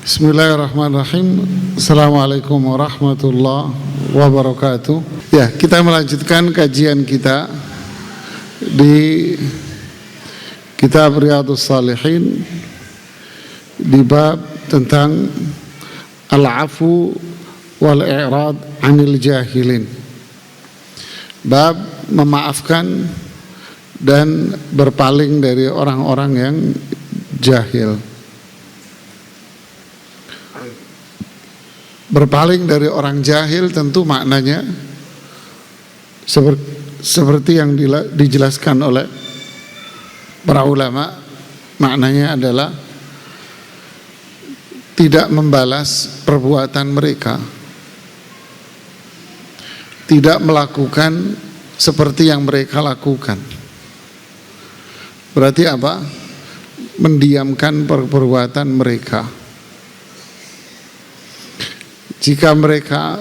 Bismillahirrahmanirrahim. Assalamualaikum warahmatullahi wabarakatuh. Ya, kita melanjutkan kajian kita di Kitab Riyadhus Shalihin di bab tentang al-afu wal i'rad 'anil jahilin. Bab memaafkan dan berpaling dari orang-orang yang jahil. Berpaling dari orang jahil tentu maknanya seperti yang dijelaskan oleh para ulama, maknanya adalah tidak membalas perbuatan mereka, tidak melakukan seperti yang mereka lakukan. Berarti apa? Mendiamkan perbuatan mereka. Jika mereka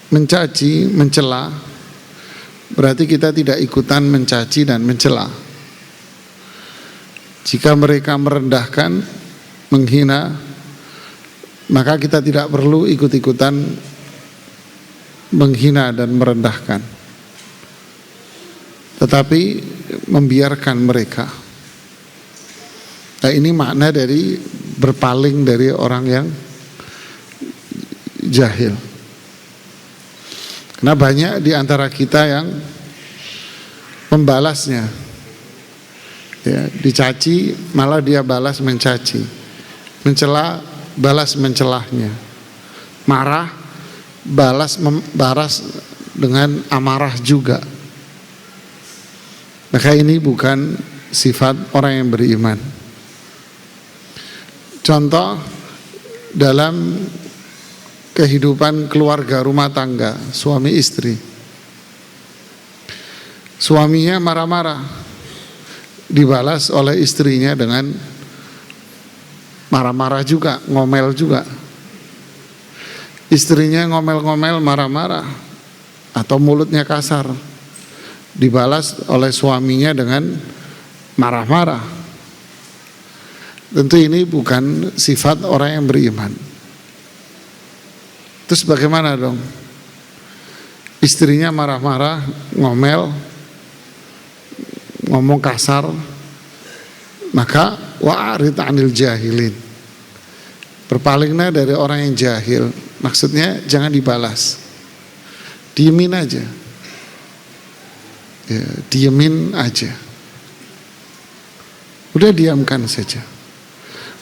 mencaci, mencela, berarti kita tidak ikutan mencaci dan mencela. Jika mereka merendahkan, menghina, maka kita tidak perlu ikut-ikutan menghina dan merendahkan, tetapi membiarkan mereka. Nah, ini makna dari berpaling dari orang yang jahil. Karena banyak di antara kita yang membalasnya, ya, dicaci malah dia balas mencaci, mencela balas mencelahnya, marah balas dengan amarah juga. Maka ini bukan sifat orang yang beriman. Contoh dalam kehidupan keluarga rumah tangga, suami istri. Suaminya marah-marah, dibalas oleh istrinya dengan marah-marah juga, ngomel juga. Istrinya ngomel-ngomel, marah-marah, atau mulutnya kasar, dibalas oleh suaminya dengan marah-marah. Tentu ini bukan sifat orang yang beriman. Terus bagaimana dong? Istrinya marah-marah, ngomel, ngomong kasar, maka wa'arid 'anil jahilin. Berpalinglah dari orang yang jahil. Maksudnya jangan dibalas, diemin aja, ya, diemin aja. Udah diamkan saja.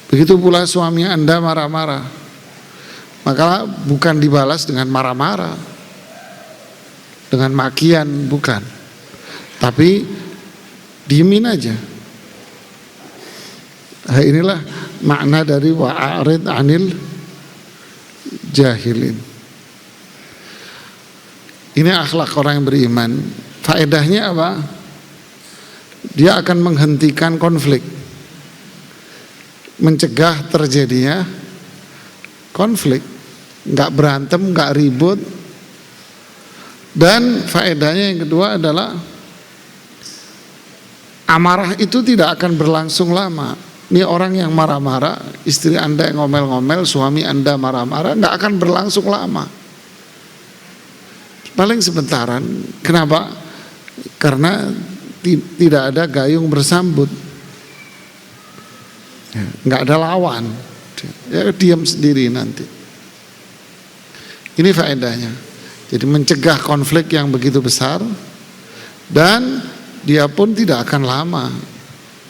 Begitu pula suami Anda marah-marah, maka bukan dibalas dengan marah-marah, dengan makian, bukan, tapi diemin aja. Nah, inilah makna dari wa'arid 'anil jahilin. Ini akhlak orang yang beriman. Faedahnya apa? Dia akan menghentikan konflik, mencegah terjadinya konflik, nggak berantem, nggak ribut. Dan faedahnya yang kedua adalah amarah itu tidak akan berlangsung lama. Ini orang yang marah-marah, istri Anda yang ngomel-ngomel, suami Anda marah-marah, nggak akan berlangsung lama, paling sebentaran. Kenapa? Karena tidak ada gayung bersambut, nggak ada lawan, ya diam sendiri nanti. Ini faedahnya. Jadi mencegah konflik yang begitu besar, dan dia pun tidak akan lama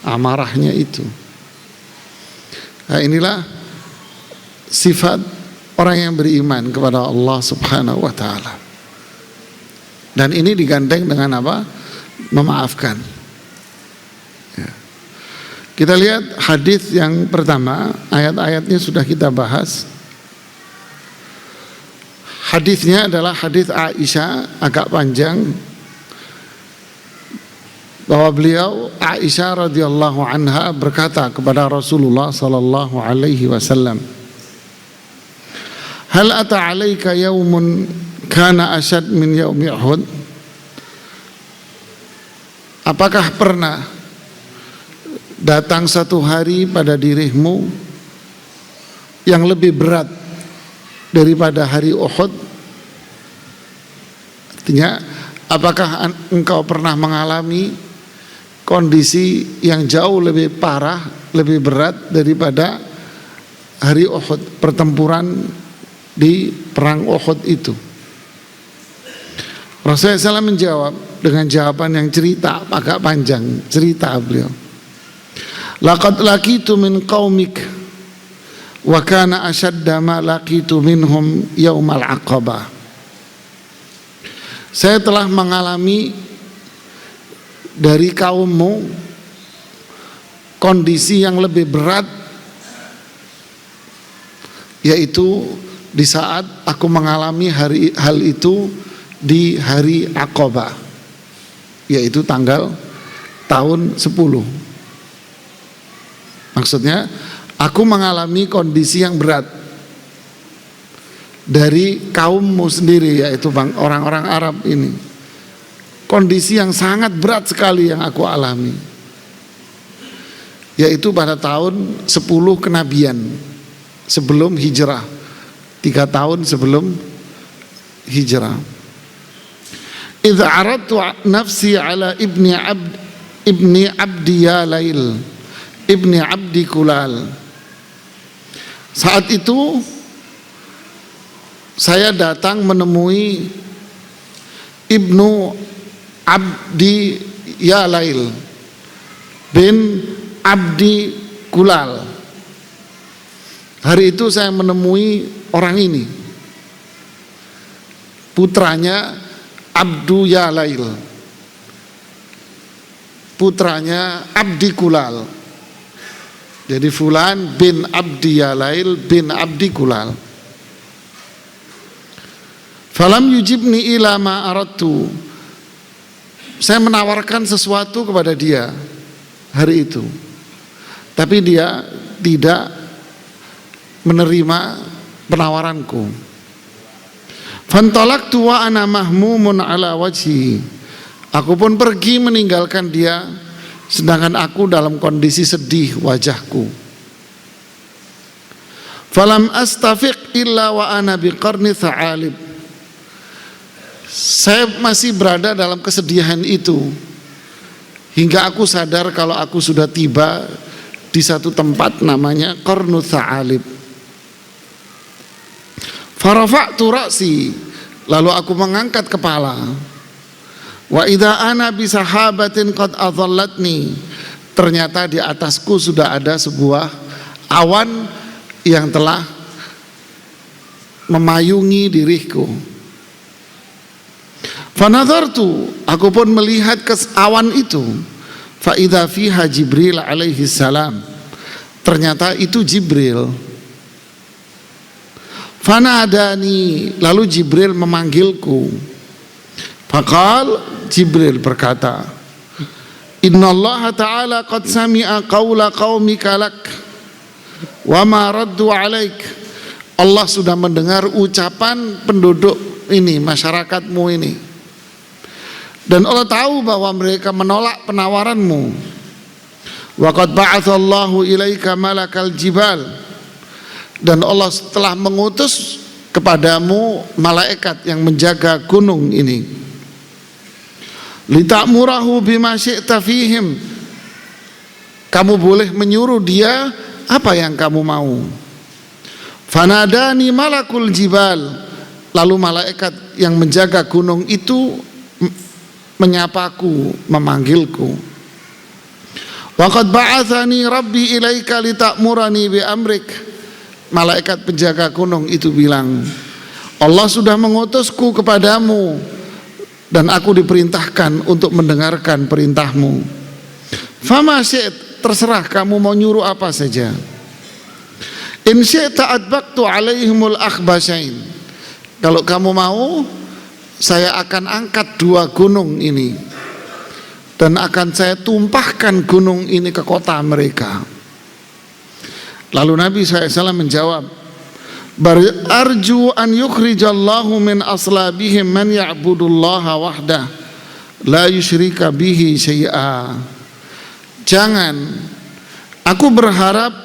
amarahnya itu. Nah, inilah sifat orang yang beriman kepada Allah Subhanahu wa ta'ala. Dan ini digandeng dengan apa? Memaafkan. Ya. Kita lihat hadis yang pertama, ayat-ayatnya sudah kita bahas. Hadisnya adalah hadis Aisyah, agak panjang, bahwa beliau Aisyah radhiyallahu anha berkata kepada Rasulullah sallallahu alaihi wasallam, "Hal ata 'alaika yaumun kana asyad min yaumi Uhud?" Apakah pernah datang satu hari pada dirimu yang lebih berat daripada hari Uhud? Artinya, apakah engkau pernah mengalami kondisi yang jauh lebih parah, lebih berat daripada hari Uhud, pertempuran di perang Uhud itu? Rasulullah SAW menjawab dengan jawaban yang cerita, agak panjang cerita beliau. Laqad laqitu min qaumik wa kana ashadda ma laqitu minhum yaumal aqabah. Saya telah mengalami dari kaummu kondisi yang lebih berat, yaitu di saat aku mengalami hal itu di hari Aqabah, yaitu tanggal tahun 10. Maksudnya, aku mengalami kondisi yang berat dari kaummu sendiri, yaitu orang-orang Arab ini. Kondisi yang sangat berat sekali yang aku alami, yaitu pada tahun 10 kenabian sebelum hijrah, 3 tahun sebelum hijrah. Idza aradtu nafsi ala ibni abdi Yalail ibni abdi Kulal. Saat itu saya datang menemui ibnu abdi Yalail bin abdi Kulal. Hari itu saya menemui orang ini, putranya Abdu Yalail, putranya Abdi Kulal. Jadi Fulan bin Abdi Yalail bin Abdi Kulal. Falam yujibni ila ma aradtu. Saya menawarkan sesuatu kepada dia hari itu, tapi dia tidak menerima penawaranku. Fantalaqtu wa ana mahmumun ala wajhi. Aku pun pergi meninggalkan dia, sedangkan aku dalam kondisi sedih wajahku. Falam astafiq illa wa ana biqarni tha'alib. Saya masih berada dalam kesedihan itu hingga aku sadar kalau aku sudah tiba di satu tempat namanya Qarnu Tha'alib. Farafa'tu ra'si, lalu aku mengangkat kepala. Wa idza ana bi sahabatin qad adhallatni. Ternyata di atasku sudah ada sebuah awan yang telah memayungi diriku. Fanadhartu, aku pun melihat ke awan itu. Fa idza fiha Jibril alaihi salam. Ternyata itu Jibril. Fanadani, lalu Jibril memanggilku. Faqal, Jibril berkata, Innallaha ta'ala qad sami'a qawla qaumika lak wa ma raddu alaik. Allah sudah mendengar ucapan penduduk ini, masyarakatmu ini, dan Allah tahu bahwa mereka menolak penawaranmu. Wa qad ba'atsallahu ilaika malakal jibal. Dan Allah telah mengutus kepadamu malaikat yang menjaga gunung ini. Lita'murahu bima syi'ta fihim. Kamu boleh menyuruh dia apa yang kamu mau. Fanadani malakul jibal. Lalu malaikat yang menjaga gunung itu menyapaku, memanggilku. Wa qad ba'atsani rabbi ilaika lita'murani bi amrik. Malaikat penjaga gunung itu bilang, Allah sudah mengutusku kepadamu dan aku diperintahkan untuk mendengarkan perintahmu. Fama syi'ta, terserah kamu mau nyuruh apa saja. In syi'ta adbaqtu alaihimul akhbasain. Kalau kamu mau, saya akan angkat 2 gunung ini dan akan saya tumpahkan gunung ini ke kota mereka. Lalu Nabi SAW menjawab, arju an yukhrijallahu min aslabihim man ya'budullaha wahdah la yusyrika bihi syai'a. Jangan, aku berharap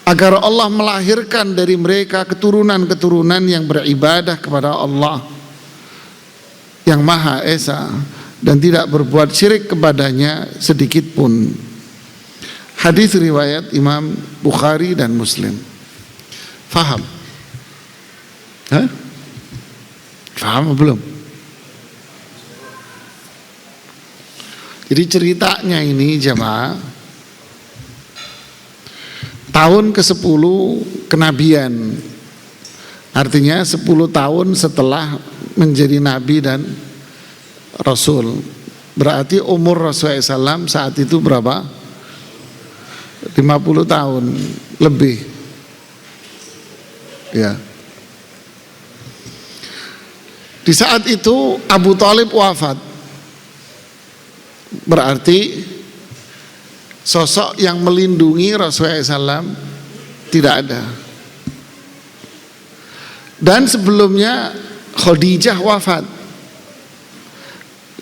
agar Allah melahirkan dari mereka keturunan-keturunan yang beribadah kepada Allah yang Maha Esa dan tidak berbuat syirik kepadanya sedikit pun. Hadis riwayat Imam Bukhari dan Muslim. Faham? Hah? Faham belum? Jadi ceritanya ini jemaah, tahun ke-10 kenabian, artinya 10 tahun setelah menjadi nabi dan rasul. Berarti umur Rasulullah SAW saat itu berapa? 50 tahun lebih. Ya. Di saat itu Abu Thalib wafat. Berarti sosok yang melindungi Rasulullah SAW tidak ada. Dan sebelumnya Khadijah wafat.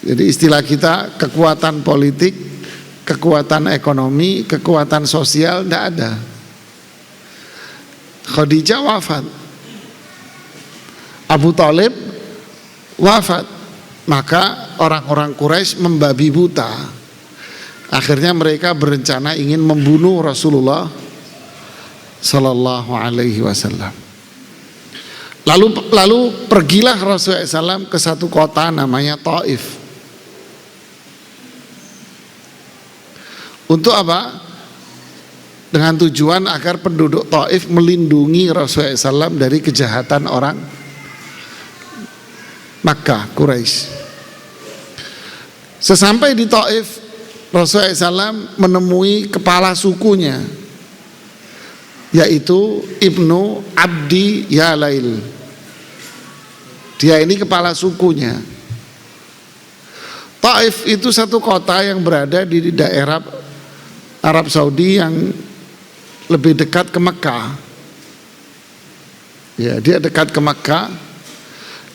Jadi istilah kita kekuatan politik, kekuatan ekonomi, kekuatan sosial tidak ada. Khadijah wafat, Abu Thalib wafat, maka orang-orang Quraisy membabi buta. Akhirnya mereka berencana ingin membunuh Rasulullah Sallallahu Alaihi Wasallam. Lalu pergilah Rasulullah SAW ke satu kota namanya Taif. Untuk apa? Dengan tujuan agar penduduk Taif melindungi Rasulullah SAW dari kejahatan orang Makkah, Quraisy. Sesampai di Taif, Rasulullah SAW menemui kepala sukunya, yaitu Ibnu Abdi Yalail. Dia ini kepala sukunya. Taif itu satu kota yang berada di daerah Arab Saudi yang lebih dekat ke Mekah. Ya, dia dekat ke Mekah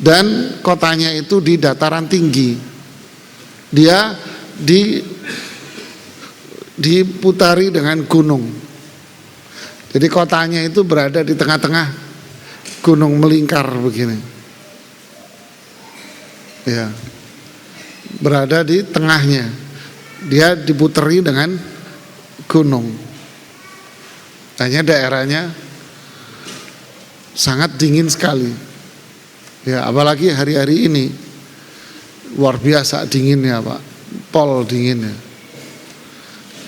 dan kotanya itu di dataran tinggi. Dia diputari dengan gunung. Jadi kotanya itu berada di tengah-tengah gunung melingkar begini. Ya, berada di tengahnya. Dia diputari dengan gunung. Hanya daerahnya sangat dingin sekali. Ya, apalagi hari-hari ini luar biasa dinginnya, Pak. Pol dinginnya.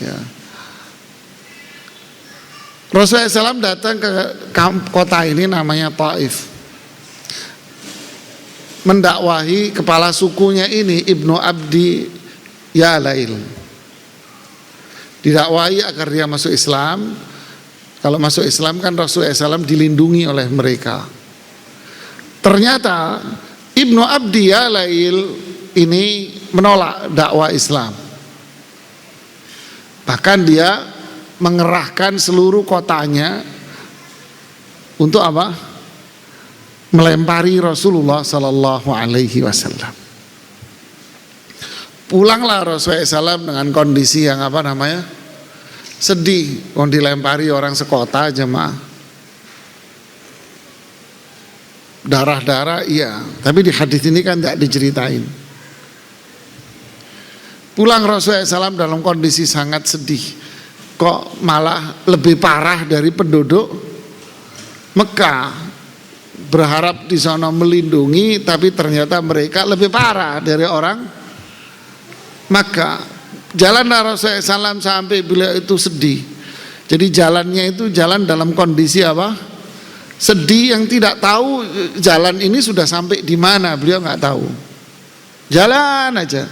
Ya. Rasulullah SAW datang ke kota ini namanya Taif, mendakwahi kepala sukunya ini Ibnu Abdi Yalail. Didakwahi agar dia masuk Islam. Kalau masuk Islam kan Rasulullah SAW dilindungi oleh mereka. Ternyata Ibnu Abdi Yalail ini menolak dakwah Islam. Bahkan dia mengerahkan seluruh kotanya untuk apa? Melempari Rasulullah Sallallahu Alaihi Wasallam. Pulanglah Rasulullah SAW dengan kondisi yang apa namanya? Sedih. Kalau dilempari orang sekota jemaah. Darah-darah iya, tapi di hadis ini kan tidak diceritain. Pulang Rasulullah SAW dalam kondisi sangat sedih. Kok malah lebih parah dari penduduk Mekah. Berharap di sana melindungi, tapi ternyata mereka lebih parah dari orang Maka jalan Rasulullah SAW sampai beliau itu sedih. Jadi jalannya itu jalan dalam kondisi apa? Sedih, yang tidak tahu jalan ini sudah sampai di mana, beliau nggak tahu. Jalan aja.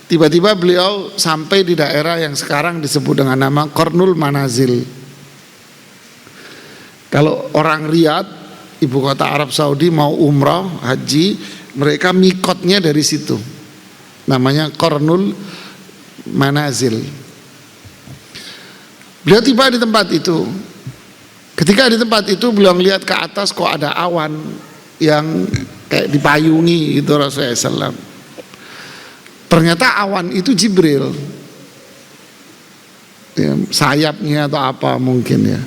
Tiba-tiba beliau sampai di daerah yang sekarang disebut dengan nama Qarnul Manazil. Kalau orang Riyadh, ibu kota Arab Saudi, mau umrah, haji, mereka mikotnya dari situ. Namanya Qarnul Manazil. Beliau tiba di tempat itu. Ketika di tempat itu beliau melihat ke atas kok ada awan yang kayak dipayungi gitu Rasulullah SAW. Ternyata awan itu Jibril. Ya, sayapnya atau apa mungkin ya.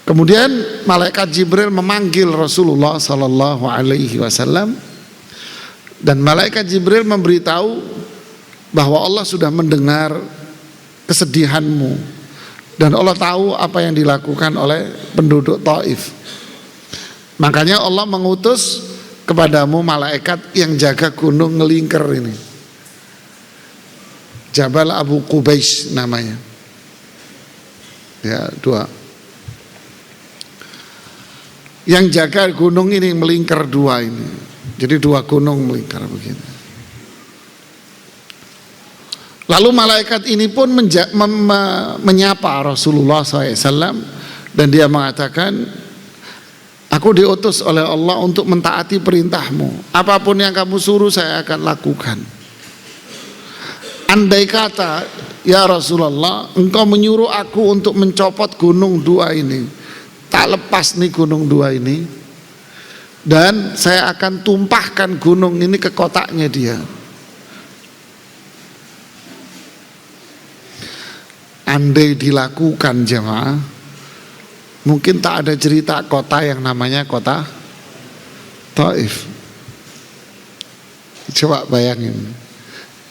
Kemudian malaikat Jibril memanggil Rasulullah sallallahu alaihi wasallam, dan malaikat Jibril memberitahu bahwa Allah sudah mendengar kesedihanmu dan Allah tahu apa yang dilakukan oleh penduduk Taif. Makanya Allah mengutus kepadamu malaikat yang jaga gunung ngelingker ini, Jabal Abu Qubais namanya. Ya, dua. Yang jaga gunung ini melingkar dua ini. Jadi dua gunung melingkar begini. Lalu malaikat ini pun menyapa Rasulullah SAW, dan dia mengatakan, aku diutus oleh Allah untuk mentaati perintahmu. Apapun yang kamu suruh saya akan lakukan. Andai kata ya Rasulullah, engkau menyuruh aku untuk mencopot gunung dua ini, tak lepas nih gunung dua ini, dan saya akan tumpahkan gunung ini ke kotaknya dia. Andai dilakukan jemaah, mungkin tak ada cerita kota yang namanya kota Taif. Coba bayangin,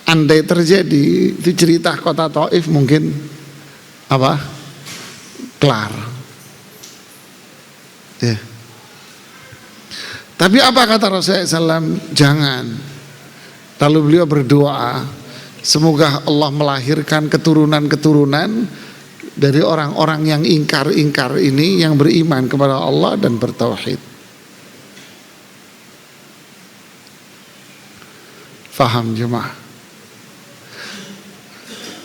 andai terjadi itu cerita kota Taif, mungkin apa? Kelar. Ya. Tapi apa kata Rasulullah SAW? Jangan. Lalu beliau berdoa, semoga Allah melahirkan keturunan-keturunan dari orang-orang yang ingkar-ingkar ini, yang beriman kepada Allah dan bertauhid. Faham jemaah?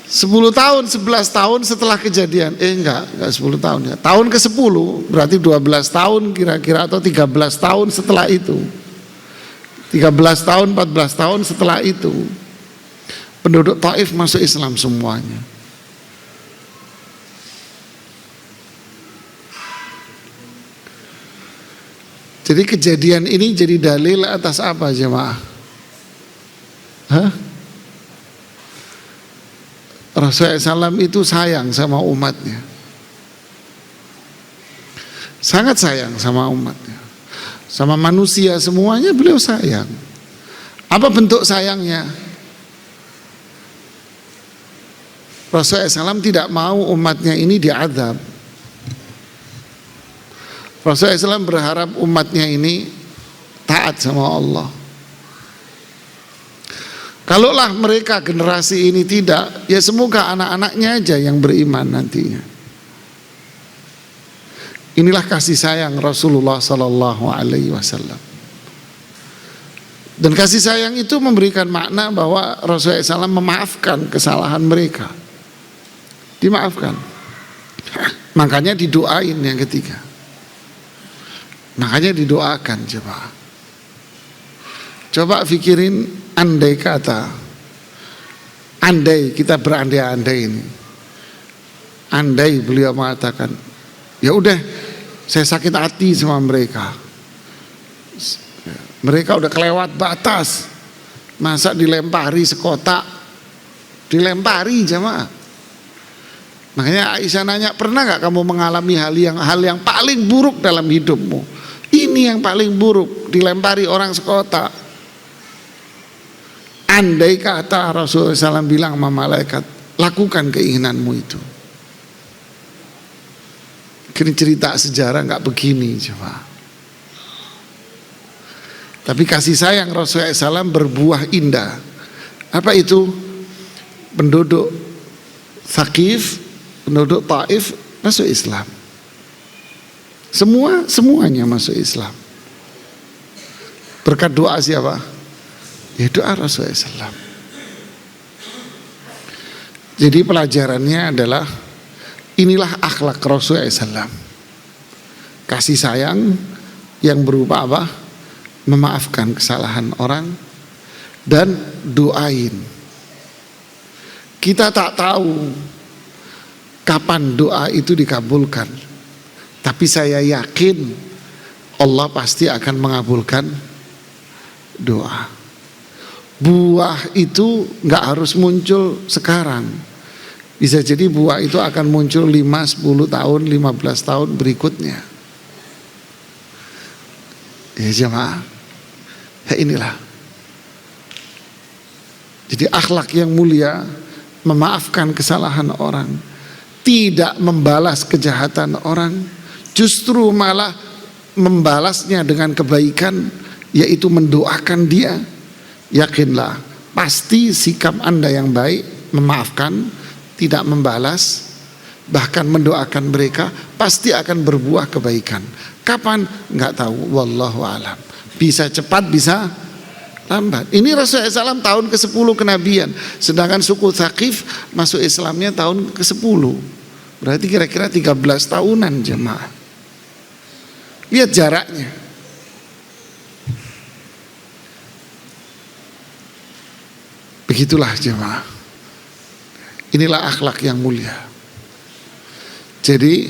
10 tahun, 11 tahun setelah kejadian, enggak 10 tahun ya. Tahun ke-10 berarti 12 tahun kira-kira, atau 13 tahun setelah itu. 13 tahun, 14 tahun setelah itu, penduduk Taif masuk Islam semuanya. Jadi kejadian ini jadi dalil atas apa jemaah? Rasulullah SAW itu sayang sama umatnya, sangat sayang sama umatnya, sama manusia semuanya beliau sayang. Apa bentuk sayangnya? Rasulullah SAW tidak mau umatnya ini diazab. Rasulullah SAW berharap umatnya ini taat sama Allah. Kalaulah mereka generasi ini tidak, ya semoga anak-anaknya aja yang beriman nantinya. Inilah kasih sayang Rasulullah Sallallahu Alaihi Wasallam. Dan kasih sayang itu memberikan makna bahwa Rasulullah SAW memaafkan kesalahan mereka, dimaafkan. Makanya didoain yang ketiga. Makanya didoakan coba. Coba pikirin, andai kata, andai kita berandai-andai ini, andai beliau mengatakan, ya udah saya sakit hati sama mereka, mereka udah kelewat batas, masa dilempari sekotak, dilempari jemaah. Makanya Aisyah nanya, pernah gak kamu mengalami hal yang paling buruk dalam hidupmu? Ini yang paling buruk, dilempari orang sekotak. Andai kata Rasulullah SAW bilang sama malaikat, lakukan keinginanmu itu. Kini cerita sejarah gak begini coba. Tapi kasih sayang Rasulullah SAW berbuah indah. Apa itu? Penduduk Thaqif, penduduk Taif masuk Islam. Semuanya masuk Islam. Berkat doa siapa? Ya doa Rasulullah SAW. Jadi pelajarannya adalah inilah akhlak Rasulullah SAW. Kasih sayang yang berupa apa? Memaafkan kesalahan orang dan doain. Kita tak tahu kapan doa itu dikabulkan, tapi saya yakin Allah pasti akan mengabulkan doa. Buah itu nggak harus muncul sekarang. Bisa jadi buah itu akan muncul 5, 10 tahun, 15 tahun berikutnya. Ya jemaah, ya inilah. Jadi akhlak yang mulia, memaafkan kesalahan orang, tidak membalas kejahatan orang, justru malah membalasnya dengan kebaikan, yaitu mendoakan dia. Yakinlah, pasti sikap Anda yang baik, memaafkan, tidak membalas, bahkan mendoakan mereka, pasti akan berbuah kebaikan. Kapan? Nggak tahu, wallahu alam. Bisa cepat, bisa lambat. Ini Rasulullah SAW tahun ke-10 kenabian, sedangkan suku Thaqif masuk Islamnya tahun ke-10. Berarti kira-kira 13 tahunan jemaah. Lihat jaraknya. Begitulah jemaah. Inilah akhlak yang mulia. Jadi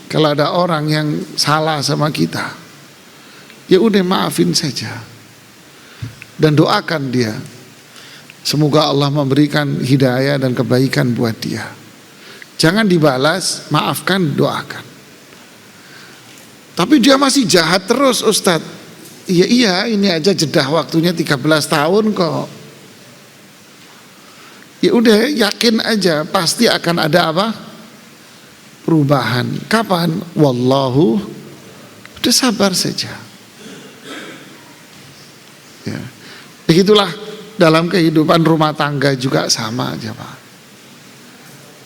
kalau ada orang yang salah sama kita, ya udah maafin saja dan doakan dia. Semoga Allah memberikan hidayah dan kebaikan buat dia. Jangan dibalas, maafkan, doakan. Tapi dia masih jahat terus, Ustadz. Iya, ini aja jeda waktunya 13 tahun kok. Ya udah, yakin aja pasti akan ada apa? Perubahan. Kapan? Wallahu, udah sabar saja. Ya. Begitulah dalam kehidupan rumah tangga juga sama aja Pak.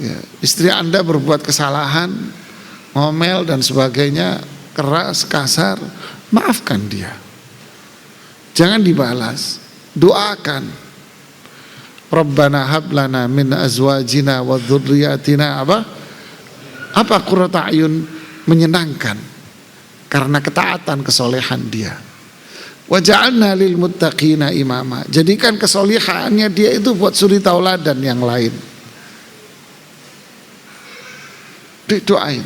Ya, istri Anda berbuat kesalahan, ngomel dan sebagainya, keras, kasar, maafkan dia. Jangan dibalas, doakan. Rabbana hab lana min azwajina wa dzurriyyatina apa qurrata ayun, menyenangkan karena ketaatan kesolehan dia. Wa ja'alna lil muttaqina imama, jadikan kesolehannya dia itu buat suri tauladan yang lain. Doain.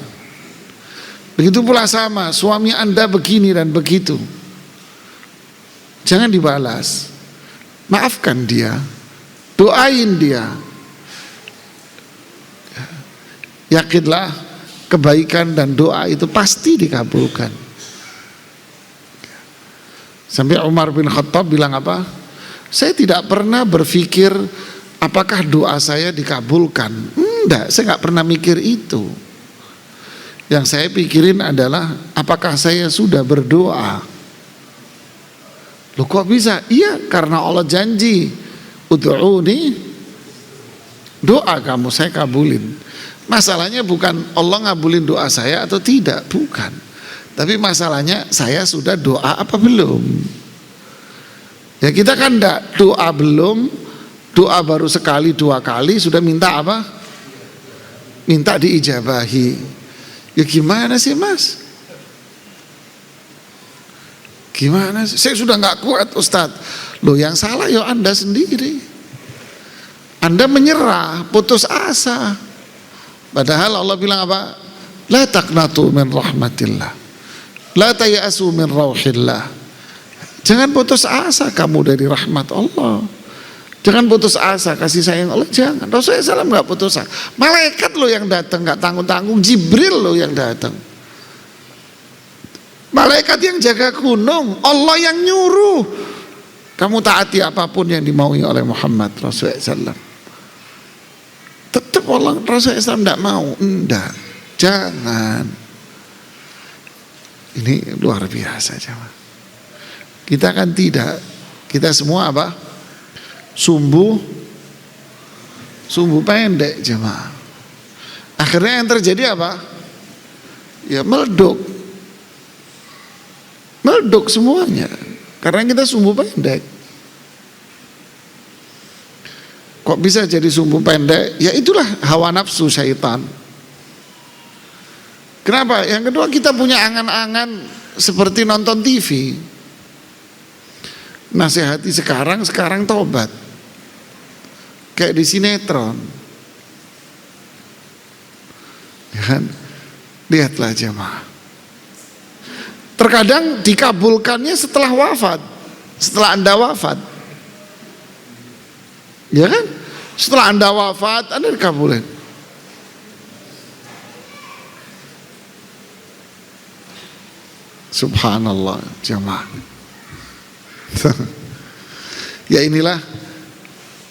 Begitu pula sama suami Anda begini dan begitu, jangan dibalas, maafkan dia, doain dia. Yakinlah kebaikan dan doa itu pasti dikabulkan. Sampai Umar bin Khattab bilang apa? Saya tidak pernah berpikir apakah doa saya dikabulkan. Enggak, saya nggak pernah mikir itu. Yang saya pikirin adalah apakah saya sudah berdoa. Loh kok bisa? Iya, karena Allah janji, ud'uni, doa kamu saya kabulin. Masalahnya bukan Allah ngabulin doa saya atau tidak, bukan. Tapi masalahnya saya sudah doa apa belum. Ya kita kan enggak, doa belum, doa baru sekali 2 kali sudah minta apa? Minta diijabahi. Ya gimana sih Mas? Gimana sih? Saya sudah nggak kuat Ustadz. Loh yang salah ya Anda sendiri. Anda menyerah, putus asa. Padahal Allah bilang apa? La taqnatu min rahmatillah, la tayasu min rauhillah. Jangan putus asa kamu dari rahmat Allah. Jangan putus asa kasih sayang Allah, jangan. Rasulullah SAW nggak putus asa. Malaikat lo yang datang, nggak tanggung-tanggung. Jibril lo yang datang. Malaikat yang jaga gunung, Allah yang nyuruh. Kamu taati apapun yang dimaui oleh Muhammad Rasulullah SAW. Tetap Allah Rasulullah SAW tidak mau, enggak, jangan. Ini luar biasa jemaah. Kita kan tidak, kita semua apa? Sumbu pendek jemaah. Akhirnya yang terjadi apa? Ya meledak semuanya karena kita sumbu pendek. Kok bisa jadi sumbu pendek? Ya itulah hawa nafsu syaitan. Kenapa? Yang kedua kita punya angan-angan seperti nonton TV. Nasihati sekarang tobat. Kayak di sinetron. Ya kan? Lihatlah jemaah. Terkadang dikabulkannya setelah wafat. Setelah Anda wafat. Ya kan? Setelah Anda wafat, Anda dikabulin. Subhanallah jemaah. Ya inilah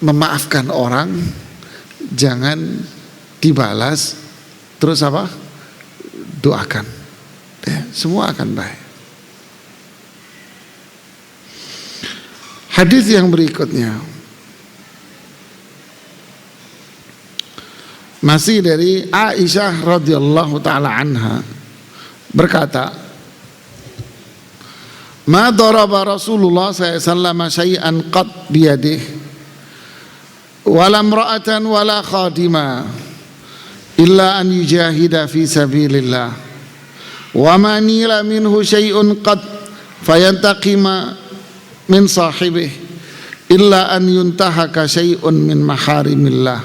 memaafkan orang, jangan dibalas, terus apa? Doakan, ya, semua akan baik. Hadis yang berikutnya masih dari Aisyah radhiyallahu taala anha berkata, "Ma daraba Rasulullah sallallahu alaihi wasallam syai'an qad biyadihi wala imra'atan wala khadima illa an yujahida fi sabilillah wa ma nila minhu syai'un qad fayantaqima min sahibih illa an yuntahaka syai'un min maharimillah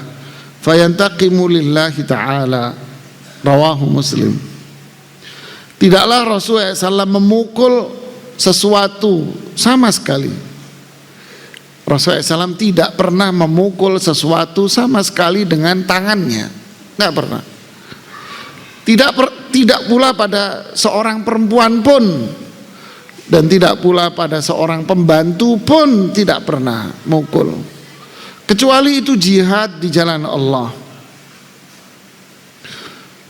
fayantaqimu lillahi ta'ala." Rawahu Muslim. Tidaklah Rasulullah SAW memukul sesuatu sama sekali. Rasulullah SAW tidak pernah memukul sesuatu sama sekali dengan tangannya, tidak pernah. Tidak pula pada seorang perempuan pun, dan tidak pula pada seorang pembantu pun tidak pernah mukul, kecuali itu jihad di jalan Allah.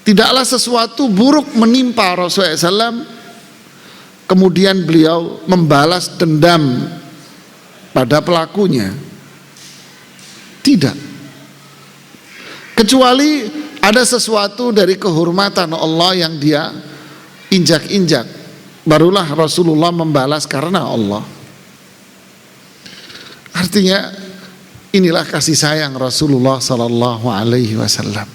Tidaklah sesuatu buruk menimpa Rasulullah SAW kemudian beliau membalas dendam pada pelakunya, tidak, kecuali ada sesuatu dari kehormatan Allah yang dia injak-injak, barulah Rasulullah membalas karena Allah. Artinya inilah kasih sayang Rasulullah sallallahu alaihi wasallam.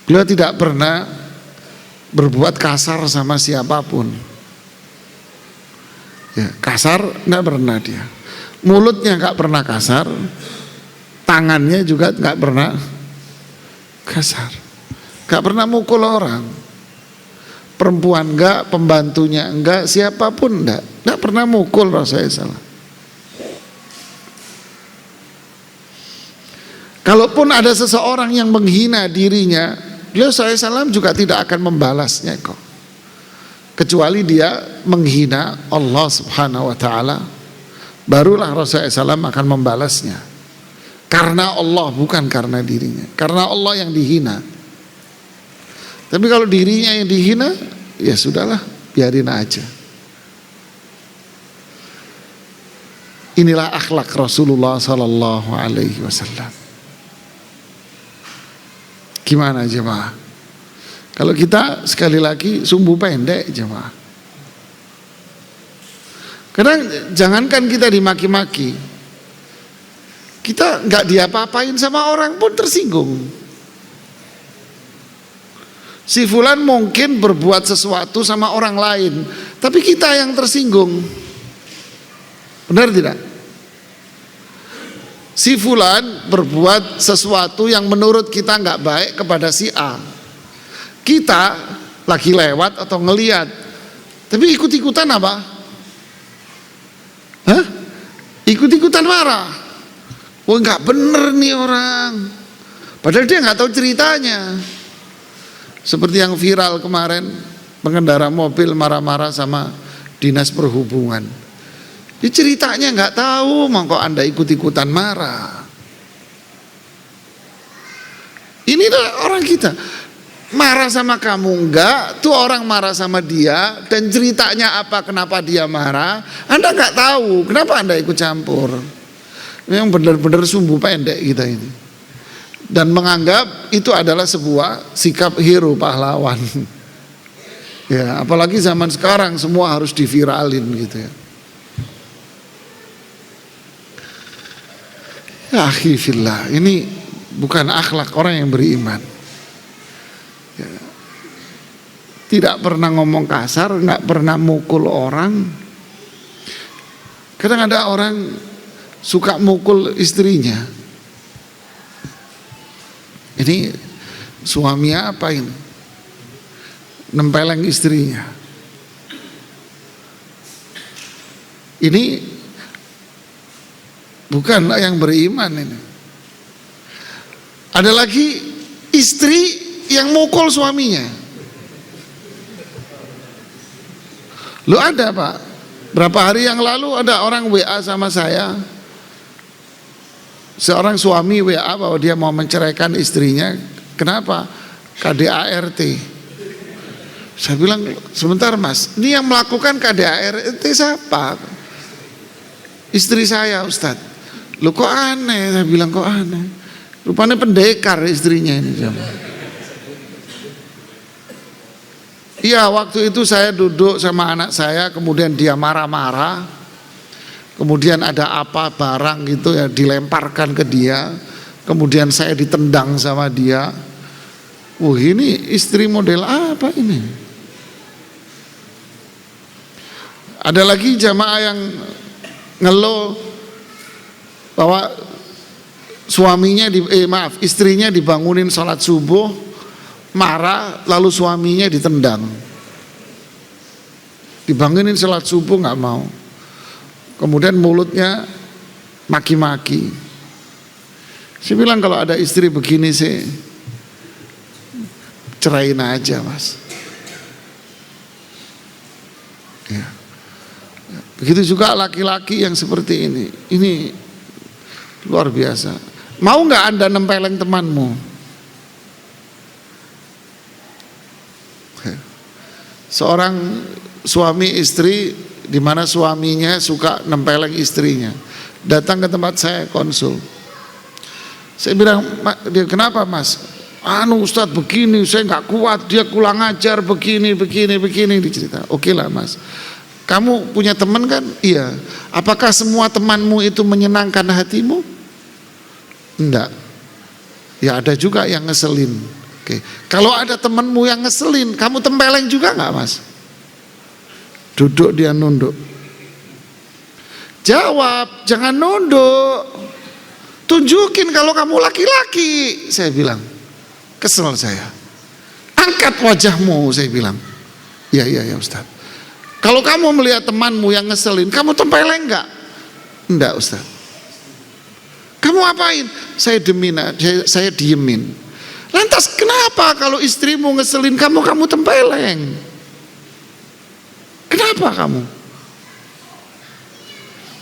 Beliau tidak pernah berbuat kasar sama siapapun. Ya, kasar nggak pernah dia. Mulutnya nggak pernah kasar, tangannya juga nggak pernah kasar, nggak pernah mukul orang. Perempuan enggak, pembantunya enggak, siapapun enggak pernah mukul Rasulullah SAW. Kalaupun ada seseorang yang menghina dirinya, beliau SAW juga tidak akan membalasnya kok, kecuali dia menghina Allah Subhanahu wa ta'ala, barulah Rasulullah SAW akan membalasnya karena Allah, bukan karena dirinya. Karena Allah yang dihina. Tapi kalau dirinya yang dihina, ya sudahlah, biarin aja. Inilah akhlak Rasulullah sallallahu alaihi wasallam. Gimana jemaah? Kalau kita sekali lagi sumbu pendek jemaah. Kadang jangankan kita dimaki-maki, kita nggak diapa-apain sama orang pun tersinggung. Si fulan mungkin berbuat sesuatu sama orang lain, tapi kita yang tersinggung. Benar tidak? Si fulan berbuat sesuatu yang menurut kita nggak baik kepada si A. Kita lagi lewat atau ngeliat, tapi ikut-ikutan apa? Hah? Ikut-ikutan marah. Wah, nggak bener nih orang. Padahal dia nggak tahu ceritanya. Seperti yang viral kemarin, pengendara mobil marah-marah sama dinas perhubungan. Dia ceritanya nggak tahu, mongko Anda ikut-ikutan marah. Ini orang kita marah sama kamu enggak, tuh orang marah sama dia, dan ceritanya apa, kenapa dia marah, Anda nggak tahu, kenapa Anda ikut campur? Ini yang benar-benar sumbu pendek kita ini. Dan menganggap itu adalah sebuah sikap hero pahlawan. Ya, apalagi zaman sekarang semua harus diviralin gitu ya. Ya akhi fillah, ini bukan akhlak orang yang beriman. Ya. Tidak pernah ngomong kasar, nggak pernah mukul orang. Kadang ada orang suka mukul istrinya. Ini suaminya apa ini? Nempeleng istrinya. Ini bukan yang beriman ini. Ada lagi istri yang mukul suaminya. Lu ada Pak, berapa hari yang lalu ada orang WA sama saya, seorang suami WA bahwa dia mau menceraikan istrinya. Kenapa? KDART. Saya bilang, sebentar Mas, ini yang melakukan KDART siapa? Istri saya Ustadz. Lu kok aneh? Saya bilang kok aneh. Rupanya pendekar istrinya ini. Iya, waktu itu saya duduk sama anak saya, kemudian dia marah-marah, kemudian ada apa barang gitu ya dilemparkan ke dia, kemudian saya ditendang sama dia. Wah, ini istri model apa ini? Ada lagi jamaah yang ngeluh bahwa suaminya istrinya dibangunin sholat subuh, marah, lalu suaminya ditendang. Dibangunin sholat subuh nggak mau, kemudian mulutnya maki-maki. Saya bilang kalau ada istri begini sih cerain aja Mas. Ya. Begitu juga laki-laki yang seperti ini luar biasa. Mau nggak Anda nempeleng temanmu? Seorang suami istri di mana suaminya suka nempeleng istrinya, datang ke tempat saya konsul. Saya bilang, dia kenapa Mas? Ustadz begini, saya nggak kuat, dia kurang ajar begini dicerita. Oke lah Mas. Kamu punya teman kan? Iya. Apakah semua temanmu itu menyenangkan hatimu? Enggak. Ya ada juga yang ngeselin. Oke. Kalau ada temanmu yang ngeselin, kamu tempeleng juga enggak Mas? Duduk dia nunduk. Jawab, jangan nunduk. Tunjukin kalau kamu laki-laki, saya bilang. Kesel saya. Angkat wajahmu, saya bilang. Iya Ustaz. Kalau kamu melihat temanmu yang ngeselin, kamu tempeleng enggak? Enggak Ustaz. Kamu apain? Saya diemin. Lantas kenapa kalau istrimu ngeselin kamu tempeleng? Kenapa kamu?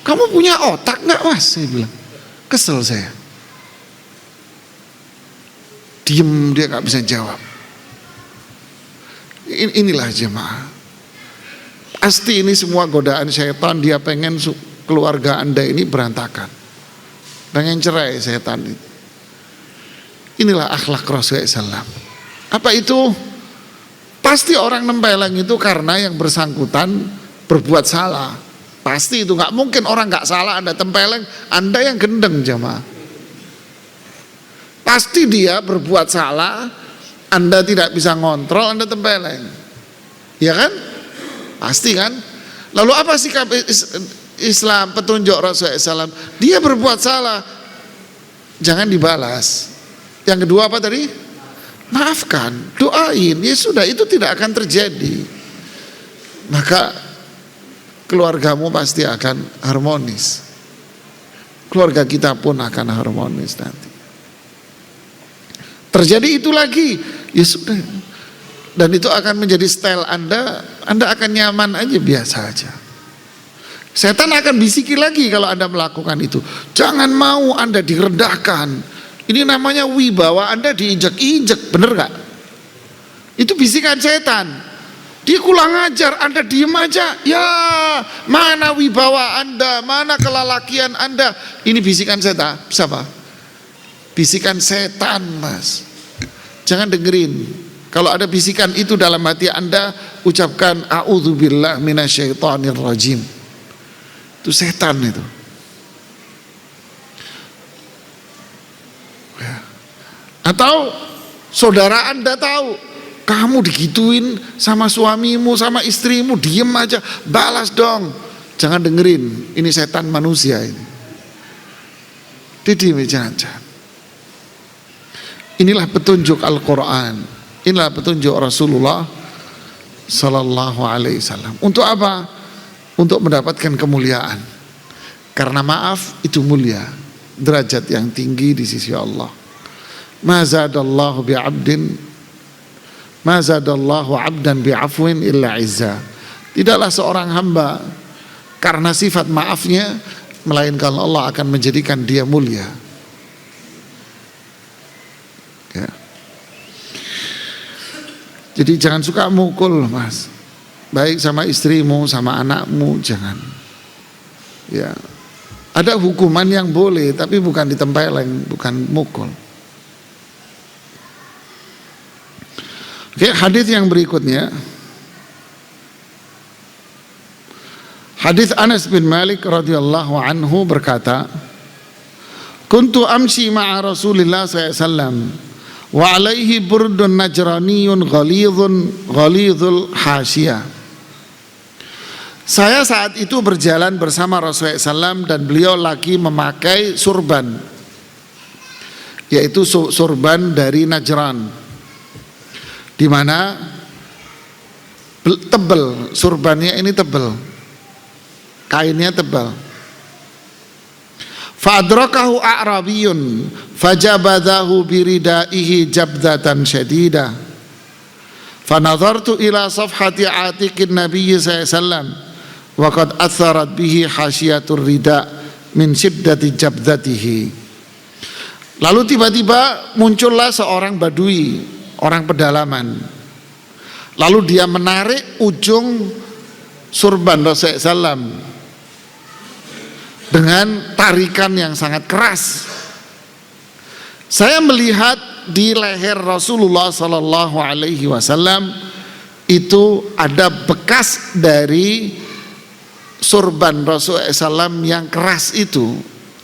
Kamu punya otak enggak Mas? Saya bilang. Kesel saya. Diem, dia gak bisa jawab. Inilah jemaah. Pasti ini semua godaan syaitan, dia pengen keluarga Anda ini berantakan. Pengen cerai syaitan itu. Inilah akhlak Rasulullah SAW. Apa itu? Pasti orang nempeleng itu karena yang bersangkutan berbuat salah. Pasti itu, gak mungkin orang gak salah Anda tempeleng, Anda yang gendeng jemaah. Pasti dia berbuat salah, Anda tidak bisa ngontrol, Anda tempeleng. Ya kan? Pasti kan? Lalu apa sikap Islam, petunjuk Rasulullah SAW? Dia berbuat salah, jangan dibalas. Yang kedua apa tadi? Maafkan, doain. Ya sudah, itu tidak akan terjadi. Maka keluargamu pasti akan harmonis. Keluarga kita pun akan harmonis nanti. Terjadi itu lagi, ya sudah. Dan itu akan menjadi style Anda akan nyaman aja, biasa aja. Setan akan bisiki lagi kalau Anda melakukan itu. Jangan mau Anda direndahkan. Ini namanya wibawa Anda diinjak-injak, bener gak? Itu bisikan setan. Dia kurang ajar, Anda diem aja. Ya, mana wibawa Anda, mana kelalakian Anda. Ini bisikan setan, siapa? Bisikan setan Mas. Jangan dengerin. Kalau ada bisikan itu dalam hati Anda, ucapkan a'udzubillah minasyaitonir rajim. Itu setan itu. Atau saudara Anda tahu kamu digituin sama suamimu, sama istrimu, diem aja, balas dong. Jangan dengerin, ini setan manusia ini. Didiem, jangan. Inilah petunjuk Al-Quran. Inilah petunjuk Rasulullah Sallallahu Alaihi Wasallam. Untuk apa? Untuk mendapatkan kemuliaan. Karena maaf itu mulia, derajat yang tinggi di sisi Allah. Ma zadallahu bi'abdan bi'afwin illa izza. Tidaklah seorang hamba karena sifat maafnya, melainkan Allah akan menjadikan dia mulia. Ya. Jadi jangan suka mukul, Mas. Baik sama istrimu, sama anakmu, jangan. Ya. Ada hukuman yang boleh, tapi bukan ditempeleng, bukan mukul. Oke, hadis yang berikutnya. Hadis Anas bin Malik radhiyallahu anhu berkata, "Kuntu amshi ma'a Rasulillah sallallahu alaihi wasallam wa alaihi burdun najraniyun ghalidhul hasyiyah." Saya saat itu berjalan bersama Rasulullah SAW dan beliau lagi memakai surban, yaitu surban dari Najran, di mana tebal, surbannya ini tebal, kainnya tebal. Fadrakahu a'rabiyun fajabadahu biridaihi jabdatan syadidah. Fanadhartu ila safhati atiqin nabiyyi sallallahu alaihi wasallam wa qad atharat bihi hasyiatur rida min shiddati jabdatihi. Lalu tiba-tiba muncullah seorang badui, orang pedalaman. Lalu dia menarik ujung surban Rasulullah SAW dengan tarikan yang sangat keras. Saya melihat di leher Rasulullah Sallallahu Alaihi Wasallam itu ada bekas dari surban Rasulullah SAW yang keras itu,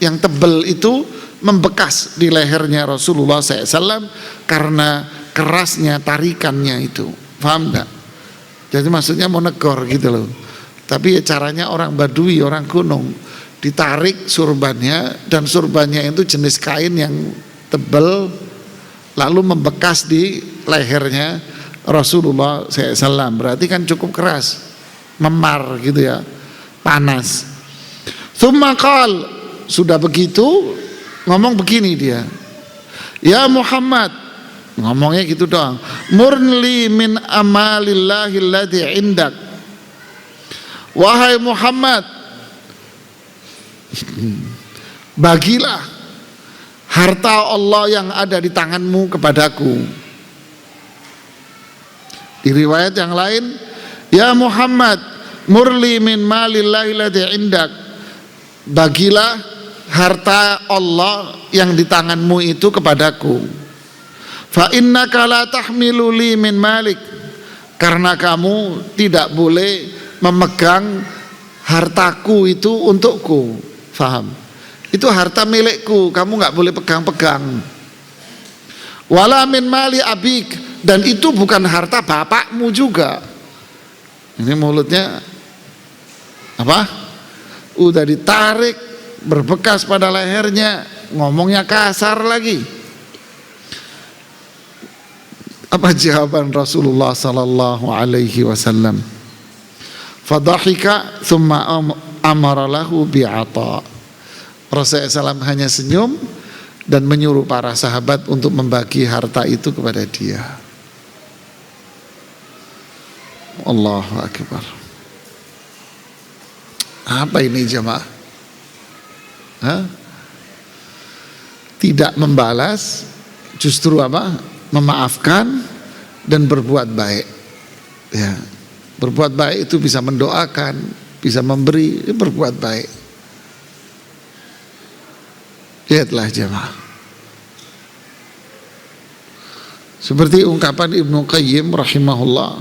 yang tebal itu, membekas di lehernya Rasulullah SAW karena kerasnya tarikannya itu. Paham enggak? Jadi maksudnya mau negor gitu loh. Tapi ya caranya orang Badui, orang gunung, ditarik surbannya, dan surbannya itu jenis kain yang tebal, lalu membekas di lehernya Rasulullah SAW. Berarti kan cukup keras, memar gitu ya, panas. Tsumma qal, sudah begitu ngomong begini dia, ya Muhammad, ngomongnya gitu doang, murli min amalillahi alladhi indak, wahai Muhammad, bagilah harta Allah yang ada di tanganmu kepadaku. Di riwayat yang lain, ya Muhammad, murli min malillahi alladhi indak, bagilah harta Allah yang di tanganmu itu kepadaku. Fa innaka la tahmilu li min malik, karena kamu tidak boleh memegang hartaku itu untukku. Faham? Itu harta milikku, kamu nggak boleh pegang-pegang. Wala min mali abik, dan itu bukan harta bapakmu juga. Ini mulutnya apa? Udah ditarik, berbekas pada lehernya, ngomongnya kasar lagi. Apa jawaban Rasulullah sallallahu alaihi wasallam? Fadhahika thumma amara lahu bi'ata. Rasulullah SAW hanya senyum dan menyuruh para sahabat untuk membagi harta itu kepada dia. Allahu Akbar. Apa ini jemaah? Tidak membalas, justru apa? Memaafkan dan berbuat baik. Ya, berbuat baik itu bisa mendoakan, bisa memberi, berbuat baik. Lihatlah jemaah. Seperti ungkapan Ibnu Qayyim rahimahullah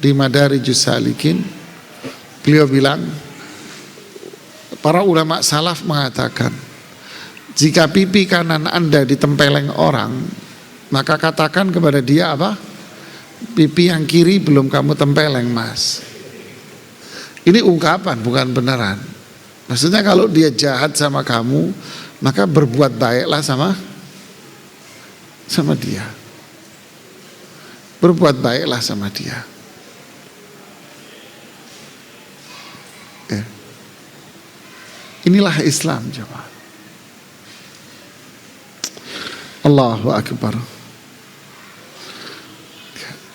di Madarijus Salikin, beliau bilang, para ulama salaf mengatakan, jika pipi kanan Anda ditempeleng orang, maka katakan kepada dia apa? Pipi yang kiri belum kamu tempeleng, Mas. Ini ungkapan, bukan beneran. Maksudnya kalau dia jahat sama kamu, maka berbuat baiklah sama dia. Berbuat baiklah sama dia. Inilah Islam, jemaah. Allahu Akbar.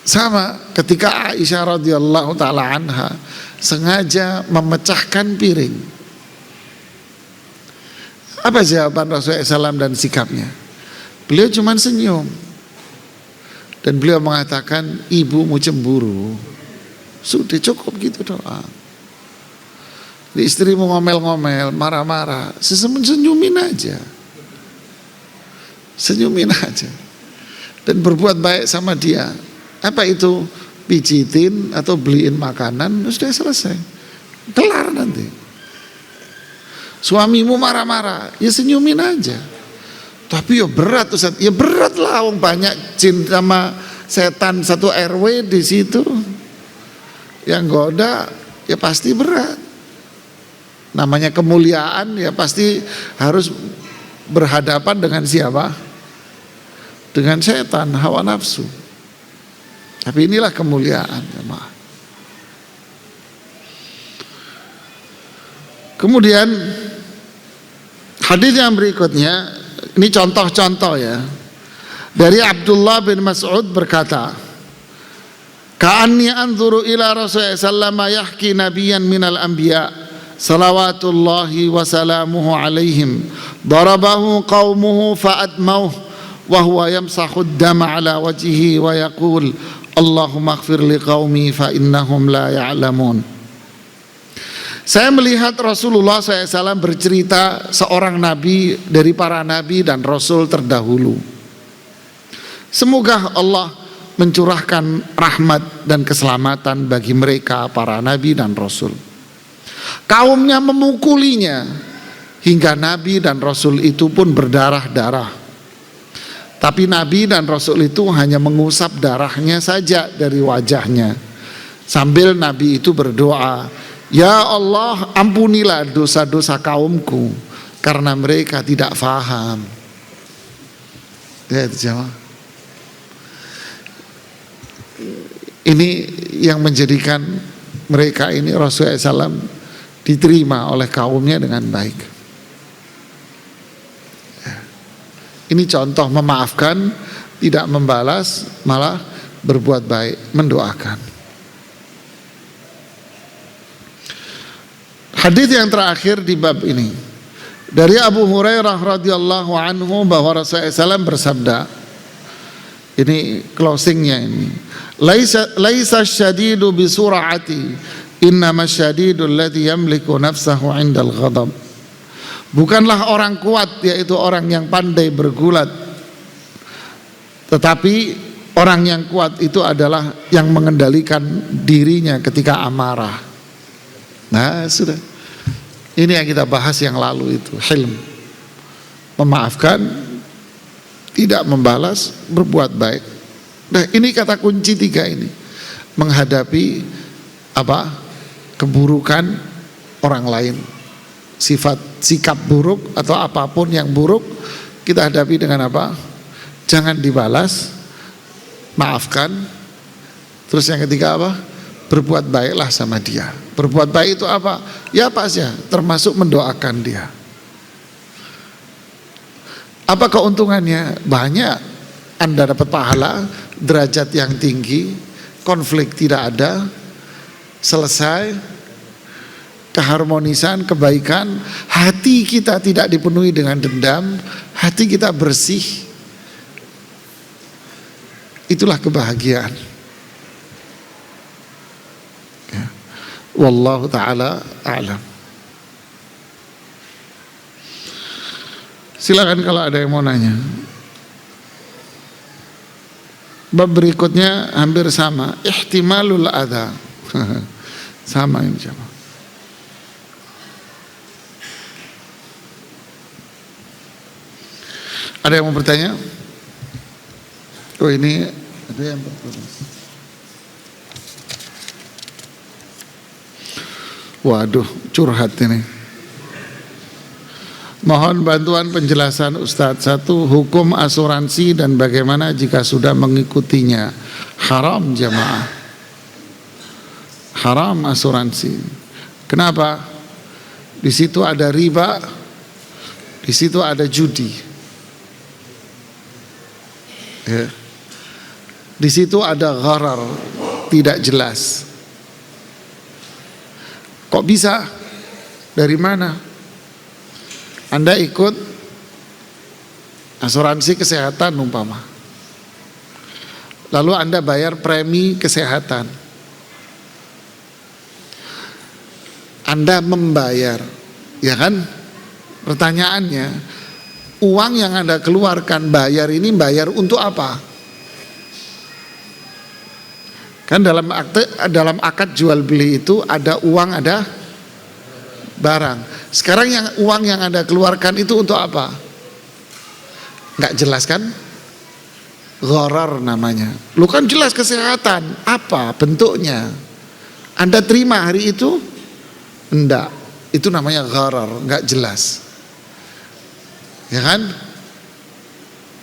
Sama ketika Aisyah radhiyallahu taala anha sengaja memecahkan piring. Apa jawaban Rasulullah SAW dan sikapnya? Beliau cuma senyum. Dan beliau mengatakan, ibumu cemburu. Sudah cukup gitu doang. Istrimu ngomel-ngomel, marah-marah, senyumin aja. Senyumin aja. Dan berbuat baik sama dia. Apa itu? Pijitin atau beliin makanan, sudah selesai. Kelar nanti. Suamimu marah-marah, ya senyumin aja. Tapi ya berat Ustaz, ya berat lah, banyak jin sama setan satu RW di situ. Yang goda ya pasti berat. Namanya kemuliaan ya pasti harus berhadapan dengan siapa? Dengan setan, hawa nafsu. Tapi inilah kemuliaan, jemaah. Kemudian hadis yang berikutnya, ini contoh-contoh ya. Dari Abdullah bin Mas'ud berkata, "Ka'anni anzuru ila Rasulullah sallallahu alaihi wasallam yahki nabiyyan minal anbiya salawatullahi wa salamuhu alaihim darabahu qaumuhu fa'admauh wa huwa yamsahu ad-dama ala wajhihi wa yaqul Allahumma ighfir li qaumi fa innahum la ya'lamun." Saya melihat Rasulullah SAW bercerita seorang nabi dari para nabi dan rasul terdahulu. Semoga Allah mencurahkan rahmat dan keselamatan bagi mereka para nabi dan rasul. Kaumnya memukulinya hingga nabi dan rasul itu pun berdarah-darah. Tapi nabi dan rasul itu hanya mengusap darahnya saja dari wajahnya. Sambil nabi itu berdoa, "Ya Allah, ampunilah dosa-dosa kaumku karena mereka tidak faham." Ya, itu jawab. Ini yang menjadikan mereka ini Rasulullah SAW diterima oleh kaumnya dengan baik. Ini contoh memaafkan, tidak membalas, malah berbuat baik, mendoakan. Hadis yang terakhir di bab ini dari Abu Hurairah radhiyallahu anhu bahwa Rasulullah SAW bersabda, ini closingnya ini, laisa syadidu bisur'ati innama syadidul ladzi yamliku nafsahu 'indal ghadab. Bukanlah orang kuat yaitu orang yang pandai bergulat, tetapi orang yang kuat itu adalah yang mengendalikan dirinya ketika amarah. Nah, sudah. Ini yang kita bahas yang lalu itu, hilm. Memaafkan, tidak membalas, berbuat baik. Nah, ini kata kunci 3 ini. Menghadapi apa? Keburukan orang lain. Sikap buruk atau apapun yang buruk kita hadapi dengan apa? Jangan dibalas, maafkan. Terus yang ketiga apa? Berbuat baiklah sama dia. Berbuat baik itu apa? Ya apa saja, termasuk mendoakan dia. Apa keuntungannya? Banyak. Anda dapat pahala, derajat yang tinggi, konflik tidak ada, selesai, keharmonisan, kebaikan, hati kita tidak dipenuhi dengan dendam, hati kita bersih. Itulah kebahagiaan. Ya. Wallahu ta'ala a'lam. Silakan kalau ada yang mau nanya. Bab berikutnya hampir sama, ihtimalul adha. Sama insyaallah. Ada yang mau bertanya? Oh, ini ada yang bertanya. Waduh, curhat ini. Mohon bantuan penjelasan Ustadz. 1, hukum asuransi dan bagaimana jika sudah mengikutinya. Haram jamaah. Haram asuransi. Kenapa? Di situ ada riba, di situ ada judi. Ya. Di situ ada gharar, tidak jelas. Kok bisa? Dari mana? Anda ikut asuransi kesehatan umpama, lalu Anda bayar premi kesehatan, Anda membayar, ya kan? Pertanyaannya, uang yang Anda keluarkan bayar ini bayar untuk apa? Kan dalam akad jual beli itu ada uang, ada barang. Sekarang uang yang Anda keluarkan itu untuk apa? Nggak jelas kan? Gharar namanya. Lu kan jelas kesehatan, apa bentuknya? Anda terima hari itu? Enggak. Itu namanya gharar, nggak jelas. Ya kan?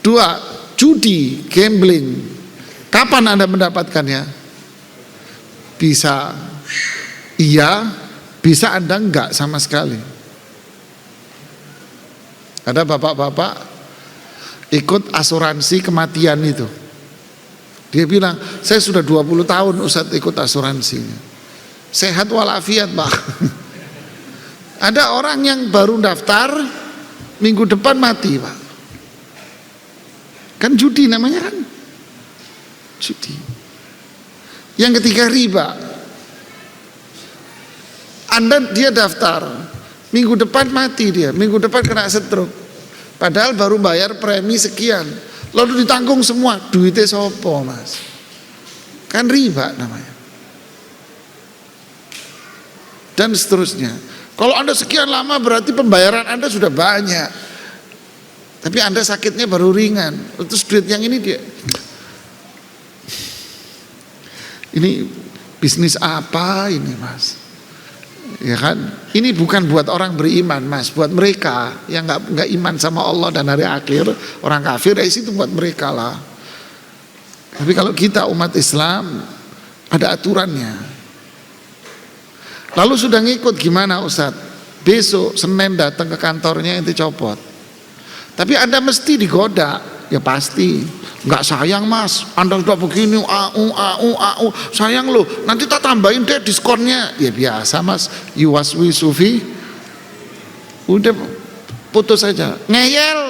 2, judi, gambling. Kapan Anda mendapatkannya? Bisa iya, bisa Anda enggak sama sekali. Ada bapak-bapak ikut asuransi kematian itu. Dia bilang, saya sudah 20 tahun Ustadz ikut asuransinya. Sehat walafiat Pak. Ada orang yang baru daftar, minggu depan mati Pak. Kan judi namanya kan? Judi. Yang ketiga riba. Dia daftar, minggu depan mati dia, minggu depan kena stroke. Padahal baru bayar premi sekian, lalu ditanggung semua, duitnya sopo Mas? Kan riba namanya. Dan seterusnya. Kalau Anda sekian lama berarti pembayaran Anda sudah banyak, tapi Anda sakitnya baru ringan. Terus duit yang ini dia, ini bisnis apa ini Mas? Ya kan? Ini bukan buat orang beriman Mas, buat mereka yang nggak iman sama Allah dan hari akhir, orang kafir, itu buat mereka lah. Tapi kalau kita umat Islam ada aturannya. Lalu sudah ngikut gimana Ustadz? Besok Senin datang ke kantornya itu copot. Tapi Anda mesti digoda, ya pasti. Nggak sayang Mas, Anda sudah begini, sayang loh, nanti tak tambahin deh diskonnya. Ya biasa Mas, yuwaswi sufi, udah putus saja. Ngeyel,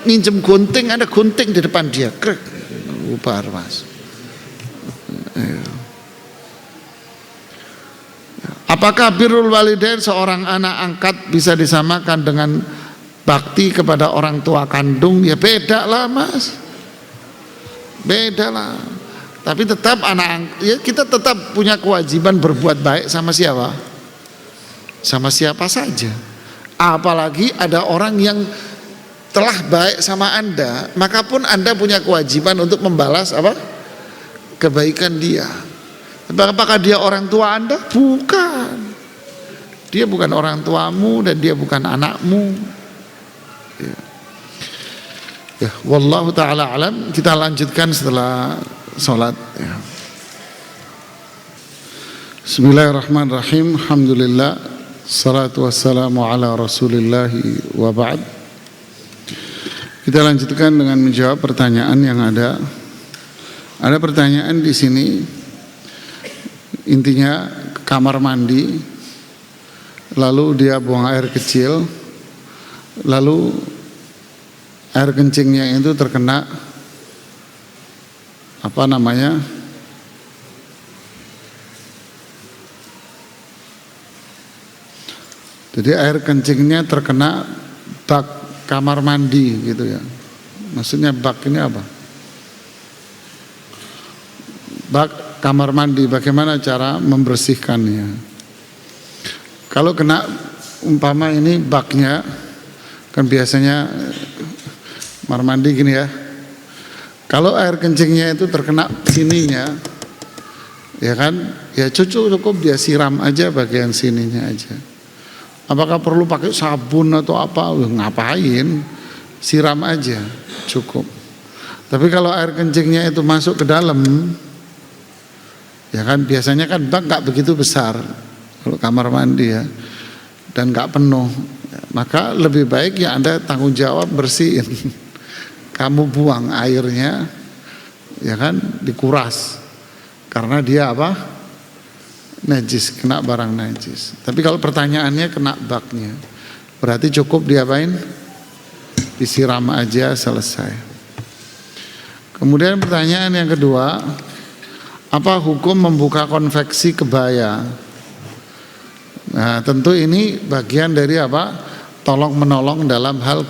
minjem gunting, ada gunting di depan dia, krek, bubar Mas. Apakah birrul walidain seorang anak angkat bisa disamakan dengan bakti kepada orang tua kandung? Ya beda lah Mas, beda lah. Tapi tetap ya kita tetap punya kewajiban berbuat baik sama siapa? Sama siapa saja. Apalagi ada orang yang telah baik sama Anda, maka pun Anda punya kewajiban untuk membalas apa? Kebaikan dia. Apakah dia orang tua Anda? Bukan. Dia bukan orang tuamu dan dia bukan anakmu. Ya, wallahu taala alam. Kita lanjutkan setelah salat ya. Bismillahirrahmanirrahim. Alhamdulillah, salatu wassalamu ala Rasulillahi wa ba'd. Kita lanjutkan dengan menjawab pertanyaan yang ada. Ada pertanyaan di sini. Intinya kamar mandi, lalu dia buang air kecil, lalu air kencingnya itu terkena apa namanya, jadi air kencingnya terkena bak kamar mandi gitu ya. Maksudnya bak ini apa? Bak kamar mandi, bagaimana cara membersihkannya? Kalau kena umpama ini baknya, kan biasanya kamar mandi gini ya. Kalau air kencingnya itu terkena sininya, ya kan? Ya cukup dia siram aja bagian sininya aja. Apakah perlu pakai sabun atau apa? Ngapain? Siram aja, cukup. Tapi kalau air kencingnya itu masuk ke dalam, ya kan biasanya kan bak nggak begitu besar kalau kamar mandi ya, dan nggak penuh, maka lebih baik ya Anda tanggung jawab bersihin. Kamu buang airnya, ya kan, dikuras karena dia apa, najis, kena barang najis. Tapi kalau pertanyaannya kena baknya, berarti cukup diapain, disiram aja, selesai. Kemudian pertanyaan yang kedua, apa hukum membuka konveksi kebaya? Nah, tentu ini bagian dari apa, tolong menolong dalam hal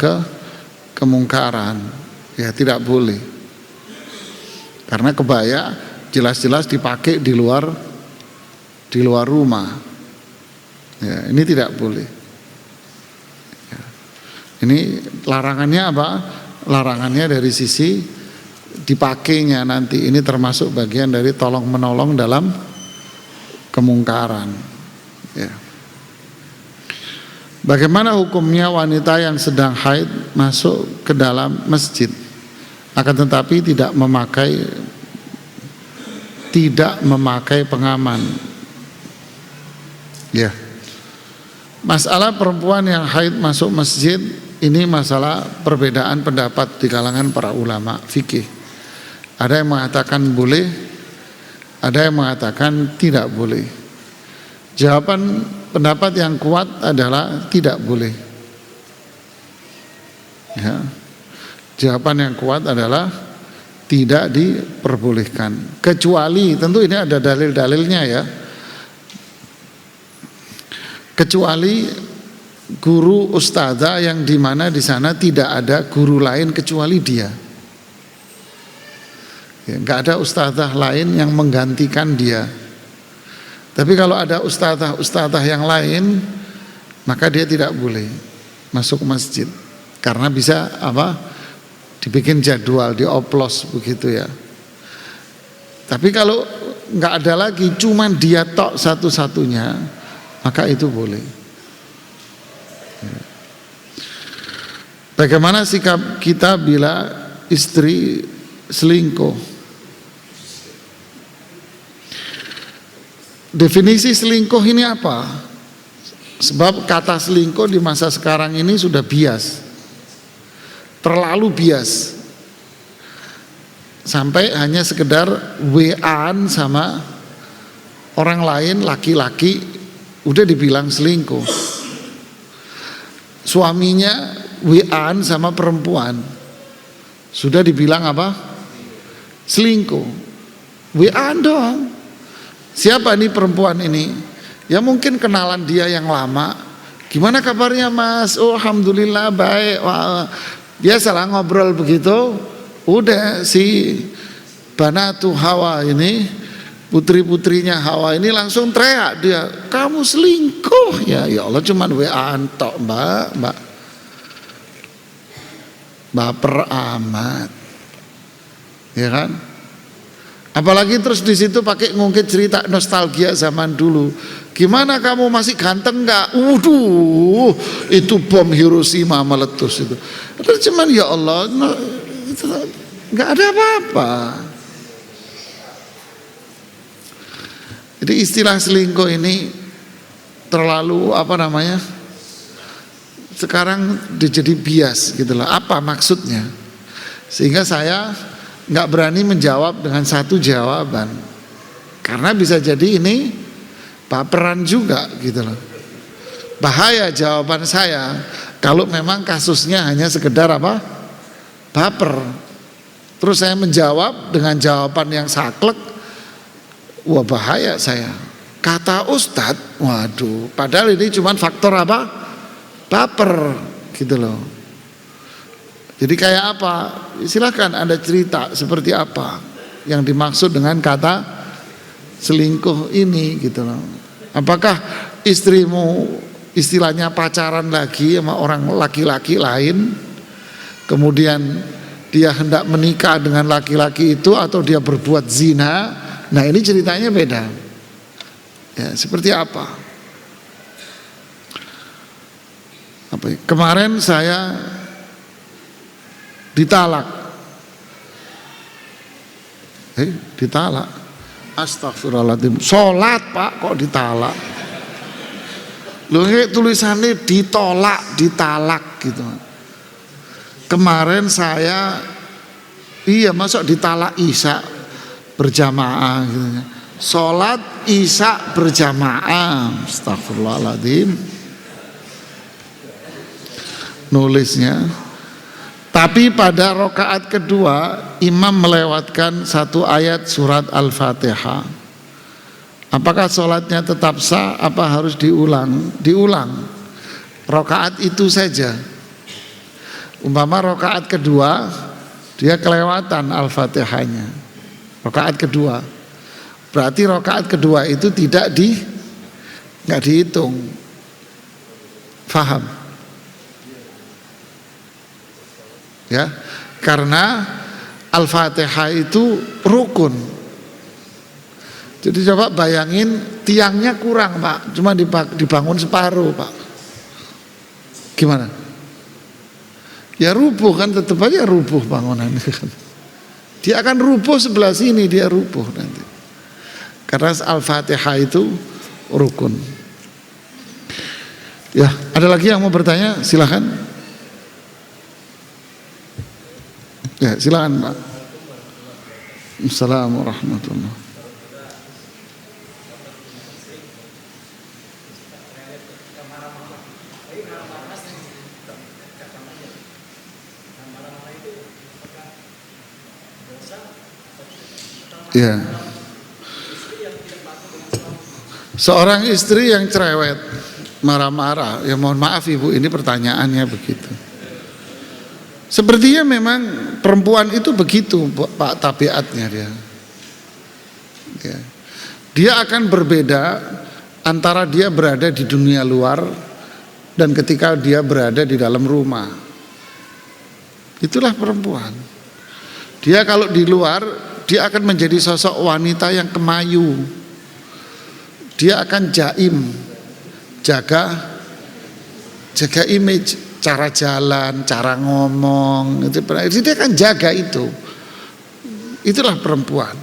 kemungkaran. Ya, tidak boleh. Karena kebaya jelas-jelas dipakai di luar rumah. Ya, ini tidak boleh. Ya. Ini larangannya apa? Larangannya dari sisi dipakainya nanti. Ini termasuk bagian dari tolong menolong dalam kemungkaran. Ya. Bagaimana hukumnya wanita yang sedang haid masuk ke dalam masjid, akan tetapi tidak memakai pengaman? Ya, masalah perempuan yang haid masuk masjid ini masalah perbedaan pendapat di kalangan para ulama fikih. Ada yang mengatakan boleh, ada yang mengatakan tidak boleh. Jawaban pendapat yang kuat adalah tidak boleh. Ya. Jawaban yang kuat adalah tidak diperbolehkan, kecuali tentu ini ada dalil-dalilnya ya. Kecuali guru ustadzah yang dimana di sana tidak ada guru lain kecuali dia. Ya, nggak ada ustadzah lain yang menggantikan dia. Tapi kalau ada ustadzah yang lain, maka dia tidak boleh masuk masjid karena bisa apa? Dibikin jadwal, dioplos begitu ya. Tapi kalau nggak ada lagi, cuman dia tok satu-satunya, maka itu boleh. Bagaimana sikap kita bila istri selingkuh? Definisi selingkuh ini apa? Sebab kata selingkuh di masa sekarang ini sudah bias, terlalu bias, sampai hanya sekedar WA-an sama orang lain laki-laki udah dibilang selingkuh. Suaminya WA-an sama perempuan sudah dibilang apa? Selingkuh. WA-an doang. Siapa nih perempuan ini? Ya mungkin kenalan dia yang lama. Gimana kabarnya mas? Oh alhamdulillah baik. Wah, biasalah ngobrol begitu. Udah si Banatu Hawa ini, putri-putrinya Hawa ini langsung teriak dia, kamu selingkuh ya? Ya Allah, cuman WA-an tok mbak. Baper amat, ya kan? Apalagi terus di situ pakai ngungkit cerita nostalgia zaman dulu. Gimana kamu, masih ganteng nggak? Waduh, itu bom Hiroshima meletus itu. Terus cuman ya Allah, nggak ada apa-apa. Jadi istilah selingkuh ini terlalu apa namanya? Sekarang jadi bias gitu loh. Apa maksudnya? Sehingga saya nggak berani menjawab dengan satu jawaban, karena bisa jadi ini baperan juga gitu loh. Bahaya jawaban saya kalau memang kasusnya hanya sekedar apa? Baper. Terus saya menjawab dengan jawaban yang saklek, wah bahaya saya. Kata Ustadz, waduh, padahal ini cuma faktor apa? Baper gitu loh. Jadi kayak apa? Silakan Anda cerita seperti apa yang dimaksud dengan kata selingkuh ini gitu loh. Apakah istrimu istilahnya pacaran lagi sama orang laki-laki lain, kemudian dia hendak menikah dengan laki-laki itu, atau dia berbuat zina? Nah ini ceritanya beda. Ya, seperti apa? Kemarin saya ditalak. Ditalak. Astagfirullahaladzim. Sholat pak kok ditalak. Loh ini tulisannya ditolak, ditalak gitu. Kemarin saya Iya, masuk ditalak isya berjamaah gitu. Sholat isya berjamaah. Astagfirullahaladzim. Nulisnya. Tapi pada rakaat kedua imam melewatkan satu ayat surat Al-Fatihah. Apakah sholatnya tetap sah? Apa harus diulang? Diulang. Rakaat itu saja. Umpama rakaat kedua dia kelewatan Al-Fatihahnya. Rakaat kedua. Berarti rakaat kedua itu nggak dihitung. Faham? Ya, karena Al-Fatihah itu rukun. Jadi coba bayangin tiangnya kurang, Pak, cuma dibangun separuh, Pak. Gimana? Ya rubuh kan, tetap aja rubuh bangunan. Dia akan rubuh sebelah sini, dia rubuh nanti. Karena Al-Fatihah itu rukun. Ya, ada lagi yang mau bertanya? Silahkan. Ya, silakan, Pak. Assalamualaikum warahmatullahi wabarakatuh. Ya. Seorang istri yang cerewet, marah-marah, ya mohon maaf Ibu, ini pertanyaannya begitu. Sepertinya memang perempuan itu begitu, Pak, tabiatnya dia. Ya. Dia akan berbeda antara dia berada di dunia luar dan ketika dia berada di dalam rumah. Itulah perempuan. Dia kalau di luar, dia akan menjadi sosok wanita yang kemayu. Dia akan jaim, jaga image, cara jalan, cara ngomong, dia akan jaga itu. Itulah perempuan.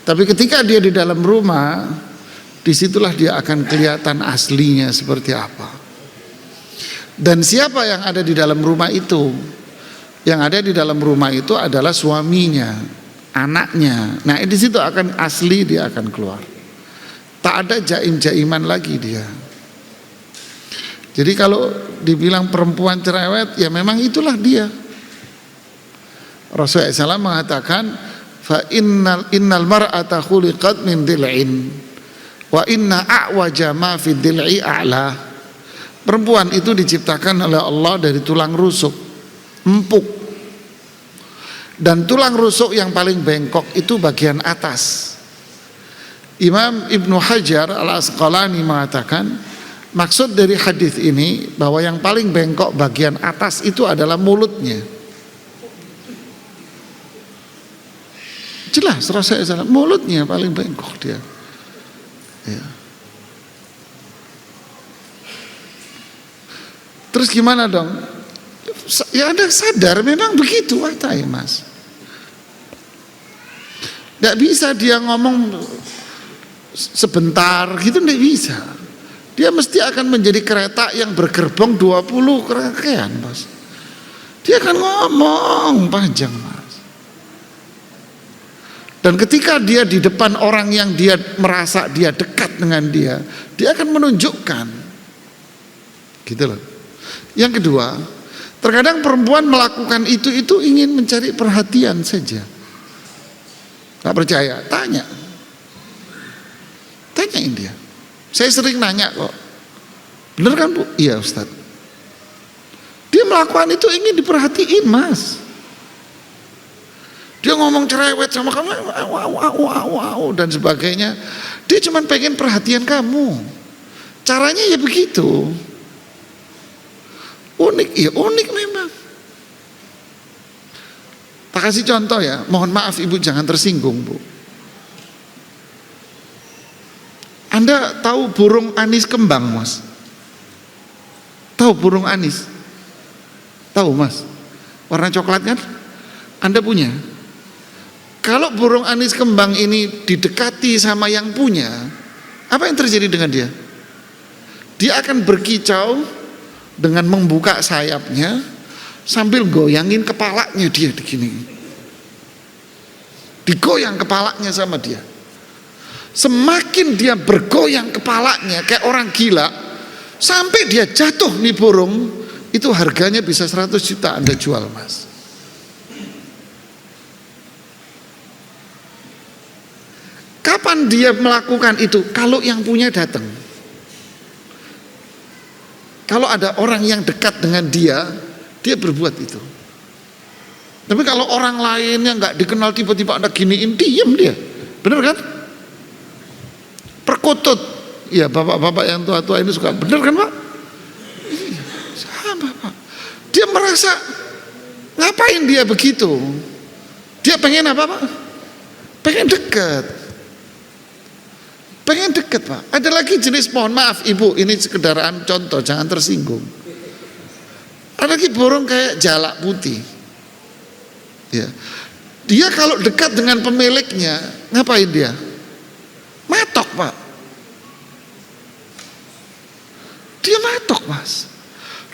Tapi ketika dia di dalam rumah, disitulah dia akan kelihatan aslinya seperti apa. Dan siapa yang ada di dalam rumah itu? Yang ada di dalam rumah itu adalah suaminya, anaknya. Nah, di situ akan asli, dia akan keluar. Tak ada jaim-jaiman lagi dia. Jadi kalau dibilang perempuan cerewet, ya memang itulah dia. Rasulullah SAW mengatakan, fa innal mar'ata khuliqat min dil'in wa inna a'waja ma fi dil'i a'la. Perempuan itu diciptakan oleh Allah dari tulang rusuk, empuk. Dan tulang rusuk yang paling bengkok itu bagian atas. Imam Ibnu Hajar Al-Asqalani mengatakan, maksud dari hadis ini bahwa yang paling bengkok bagian atas itu adalah mulutnya. Jelas Rasulullah SAW, mulutnya paling bengkok dia. Ya. Terus gimana dong? Ya Anda sadar memang begitu watai, Mas. Gak bisa dia ngomong sebentar gitu, gak bisa. Dia mesti akan menjadi kereta yang bergerbong 20 rangkaian, Mas. Dia akan ngomong panjang, Mas. Dan ketika dia di depan orang yang dia merasa dia dekat dengan dia akan menunjukkan. Gitu loh. Yang kedua, terkadang perempuan melakukan itu ingin mencari perhatian saja. Gak percaya? Tanya. Tanyain dia. Saya sering nanya kok. Bener kan Bu? Iya Ustaz. Dia melakukan itu ingin diperhatiin, Mas. Dia ngomong cerewet sama kamu, wow, dan sebagainya. Dia cuma pengen perhatian kamu. Caranya ya begitu. Unik, ya unik memang. Tak kasih contoh ya, mohon maaf Ibu jangan tersinggung Bu. Anda tahu burung anis kembang, Mas? Tahu burung anis? Tahu, Mas? Warna coklat kan? Anda punya? Kalau burung anis kembang ini didekati sama yang punya, apa yang terjadi dengan dia? Dia akan berkicau dengan membuka sayapnya sambil goyangin kepalanya dia begini. digoyang kepalanya sama dia. Semakin dia bergoyang kepalanya kayak orang gila, sampai dia jatuh nih burung, itu harganya bisa 100 juta Anda jual, Mas. Kapan dia melakukan itu? Kalau yang punya datang. Kalau ada orang yang dekat dengan dia, dia berbuat itu. Tapi kalau orang lainnya nggak dikenal, tiba-tiba Anda giniin, diem dia. Bener kan? Perkutut. Ya, bapak-bapak yang tua-tua ini suka, bener kan, Pak? Iya, sama, Pak. Dia merasa, ngapain dia begitu? Dia pengen apa, Pak? Pengen dekat. Pengen deket, Pak. Ada lagi jenis, mohon maaf Ibu, ini sekedaraan contoh, jangan tersinggung. Ada lagi burung kayak jalak putih. Ya. Dia kalau dekat dengan pemiliknya, ngapain dia? Matok, Pak. Dia matok, Mas.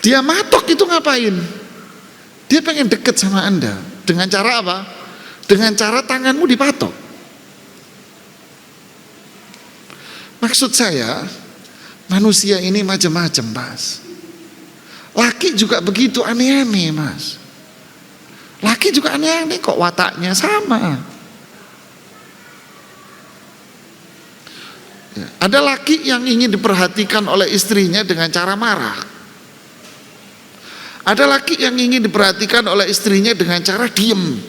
Dia matok itu ngapain? Dia pengen deket sama Anda. Dengan cara apa? Dengan cara tanganmu dipatok. Maksud saya, manusia ini macam-macam, Mas. Laki juga begitu aneh-aneh, Mas. Laki juga aneh-aneh kok, wataknya sama. Ya, ada laki yang ingin diperhatikan oleh istrinya dengan cara marah. Ada laki yang ingin diperhatikan oleh istrinya dengan cara diem.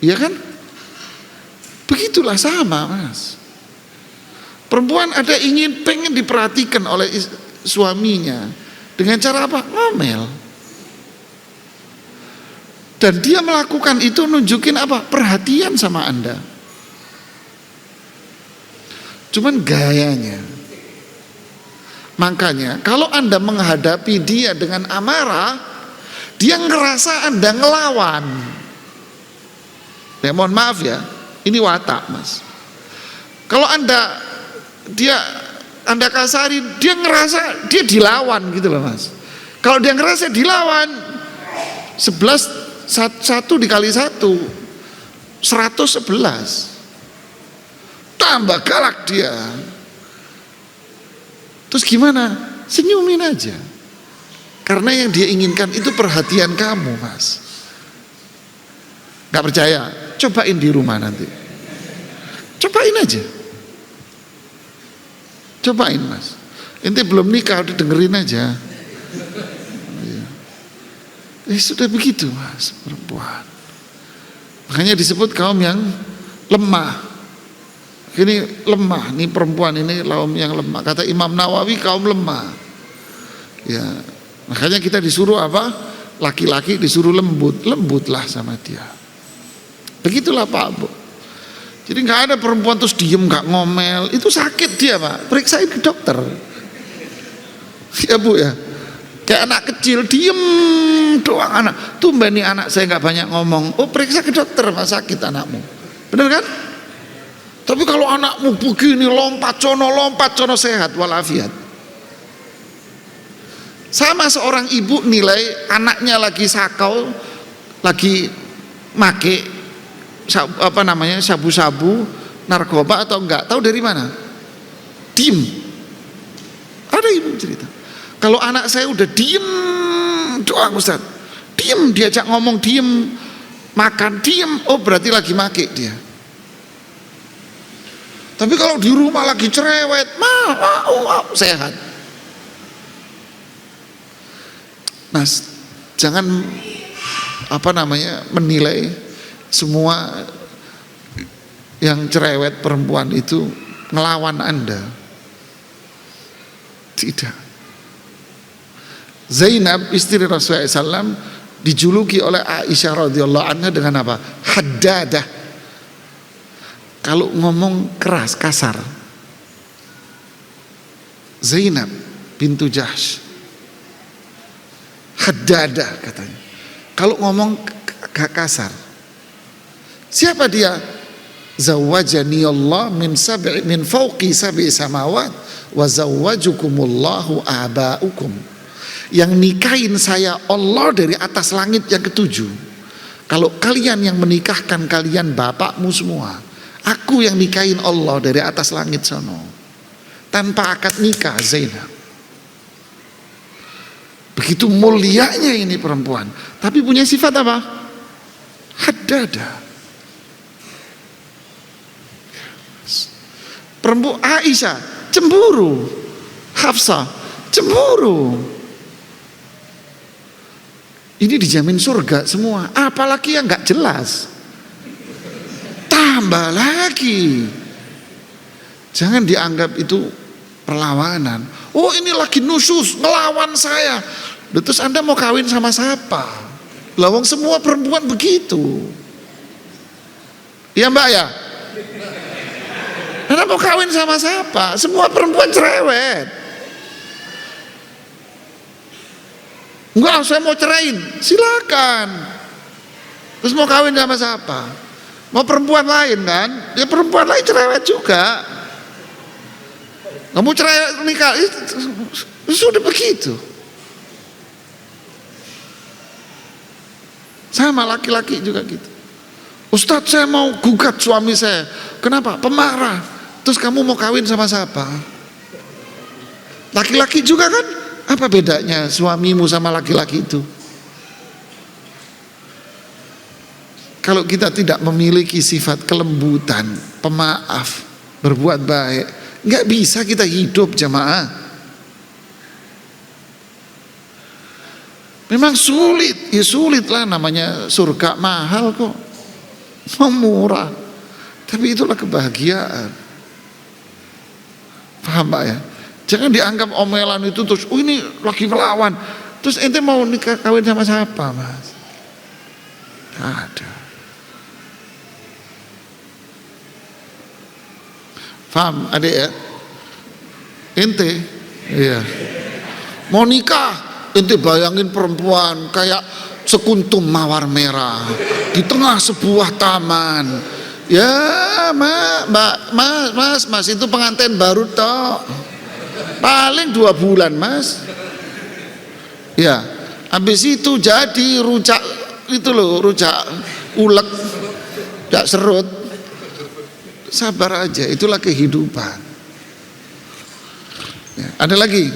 Iya kan? Begitulah sama, Mas. Perempuan ada pengen diperhatikan oleh suaminya dengan cara apa? Ngomel. Dan dia melakukan itu nunjukin apa? Perhatian sama Anda. Cuman gayanya. Makanya kalau Anda menghadapi dia dengan amarah, dia ngerasa Anda ngelawan. Ya mohon maaf ya, ini watak, Mas. Kalau Anda kasari, dia ngerasa dia dilawan gitu loh, Mas. Kalau dia ngerasa dilawan, 1 dikali 1 111, tambah galak dia. Terus gimana? Senyumin aja. Karena yang dia inginkan itu perhatian kamu, Mas. Gak percaya? Cobain di rumah nanti. Cobain aja. Cobain, Mas. Ente belum nikah udah dengerin aja. Sudah begitu, Mas, perempuan. Makanya disebut kaum yang lemah. Ini lemah, nih perempuan ini kaum yang lemah. Kata Imam Nawawi kaum lemah. Ya, makanya kita disuruh apa? Laki-laki disuruh lembut, lembutlah sama dia. Begitulah Pak Bu. Jadi nggak ada perempuan terus diem nggak ngomel, itu sakit dia Pak. Periksain ke dokter. Ya Bu ya. Kayak anak kecil diem doang anak. Tumben nih anak saya nggak banyak ngomong. Oh periksa ke dokter Pak, sakit anakmu. Bener kan? Tapi kalau anakmu begini lompat cono sehat walafiat. Sama seorang ibu nilai anaknya lagi sakau, lagi make sabu-sabu, narkoba atau enggak, tahu dari mana? Diem. Ada ibu cerita. Kalau anak saya udah diem doang Ustaz, diem, diajak ngomong diem, makan diem, oh berarti lagi make dia. Tapi kalau di rumah lagi cerewet, sehat. Mas, jangan menilai semua yang cerewet perempuan itu ngelawan Anda. Tidak. Zainab istri Rasulullah SAW dijuluki oleh Aisyah radhiyallahu anha dengan apa? Haddadah. Kalau ngomong keras, kasar. Zainab bintu Jahsh Haddadah katanya. Kalau ngomong kasar. Siapa dia? Zawwajani Allah min fawqi sab'i samawat wa zawwajukumullahu aba'ukum. Yang nikahin saya Allah dari atas langit yang ketujuh. Kalau kalian yang menikahkan kalian bapakmu semua, aku yang nikahin Allah dari atas langit sono, tanpa akad nikah Zainab. Begitu mulianya ini perempuan, tapi punya sifat apa? Haddada. Perempuan Aisyah cemburu, Hafsah cemburu. Ini dijamin surga semua, apalagi yang nggak jelas. Tambah lagi, jangan dianggap itu perlawanan. Oh ini lagi nusyus, ngelawan saya. Terus Anda mau kawin sama siapa? Lawang semua perempuan begitu. Iya Mbak ya? Anda mau kawin sama siapa? Semua perempuan cerewet. Enggak, saya mau ceraiin, silakan. Terus mau kawin sama siapa? Mau perempuan lain kan? Ya perempuan lain cerewet juga. Kamu cerai nikah, sudah begitu. Sama laki-laki juga gitu. Ustadz saya mau gugat suami saya. Kenapa? Pemarah. Terus kamu mau kawin sama siapa? Laki-laki juga kan? Apa bedanya suamimu sama laki-laki itu? Kalau kita tidak memiliki sifat kelembutan, pemaaf, berbuat baik, nggak bisa kita hidup jamaah. Memang sulit, ya sulit lah, namanya surga mahal kok, murah. Tapi itulah kebahagiaan. Paham Pak ya? Jangan dianggap omelan itu terus, oh ini lagi melawan. Terus ente mau nikah kawin sama siapa Mas? Tidak ada. Paham adik ya? Ente, iya. Mau nikah, ente bayangin perempuan kayak sekuntum mawar merah di tengah sebuah taman. Ya mas itu pengantin baru toh. Paling 2 bulan Mas. Ya, habis itu jadi rujak itu loh, rujak ulek, gak serut. Sabar aja, itulah kehidupan. Ya, ada lagi.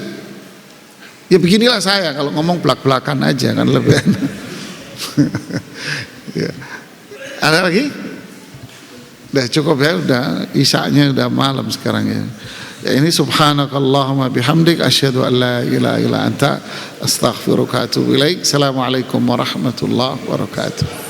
Ya beginilah saya kalau ngomong belak-belakan aja kan lebih enak. Ya. Ada lagi? Udah cukup ya, udah isyaknya udah malam sekarang ya. Ya ini subhanakallahumma bihamdik asyhadu an la ilaha illa anta astaghfiruka wa atubu ilaik. Assalamualaikum warahmatullahi wabarakatuh.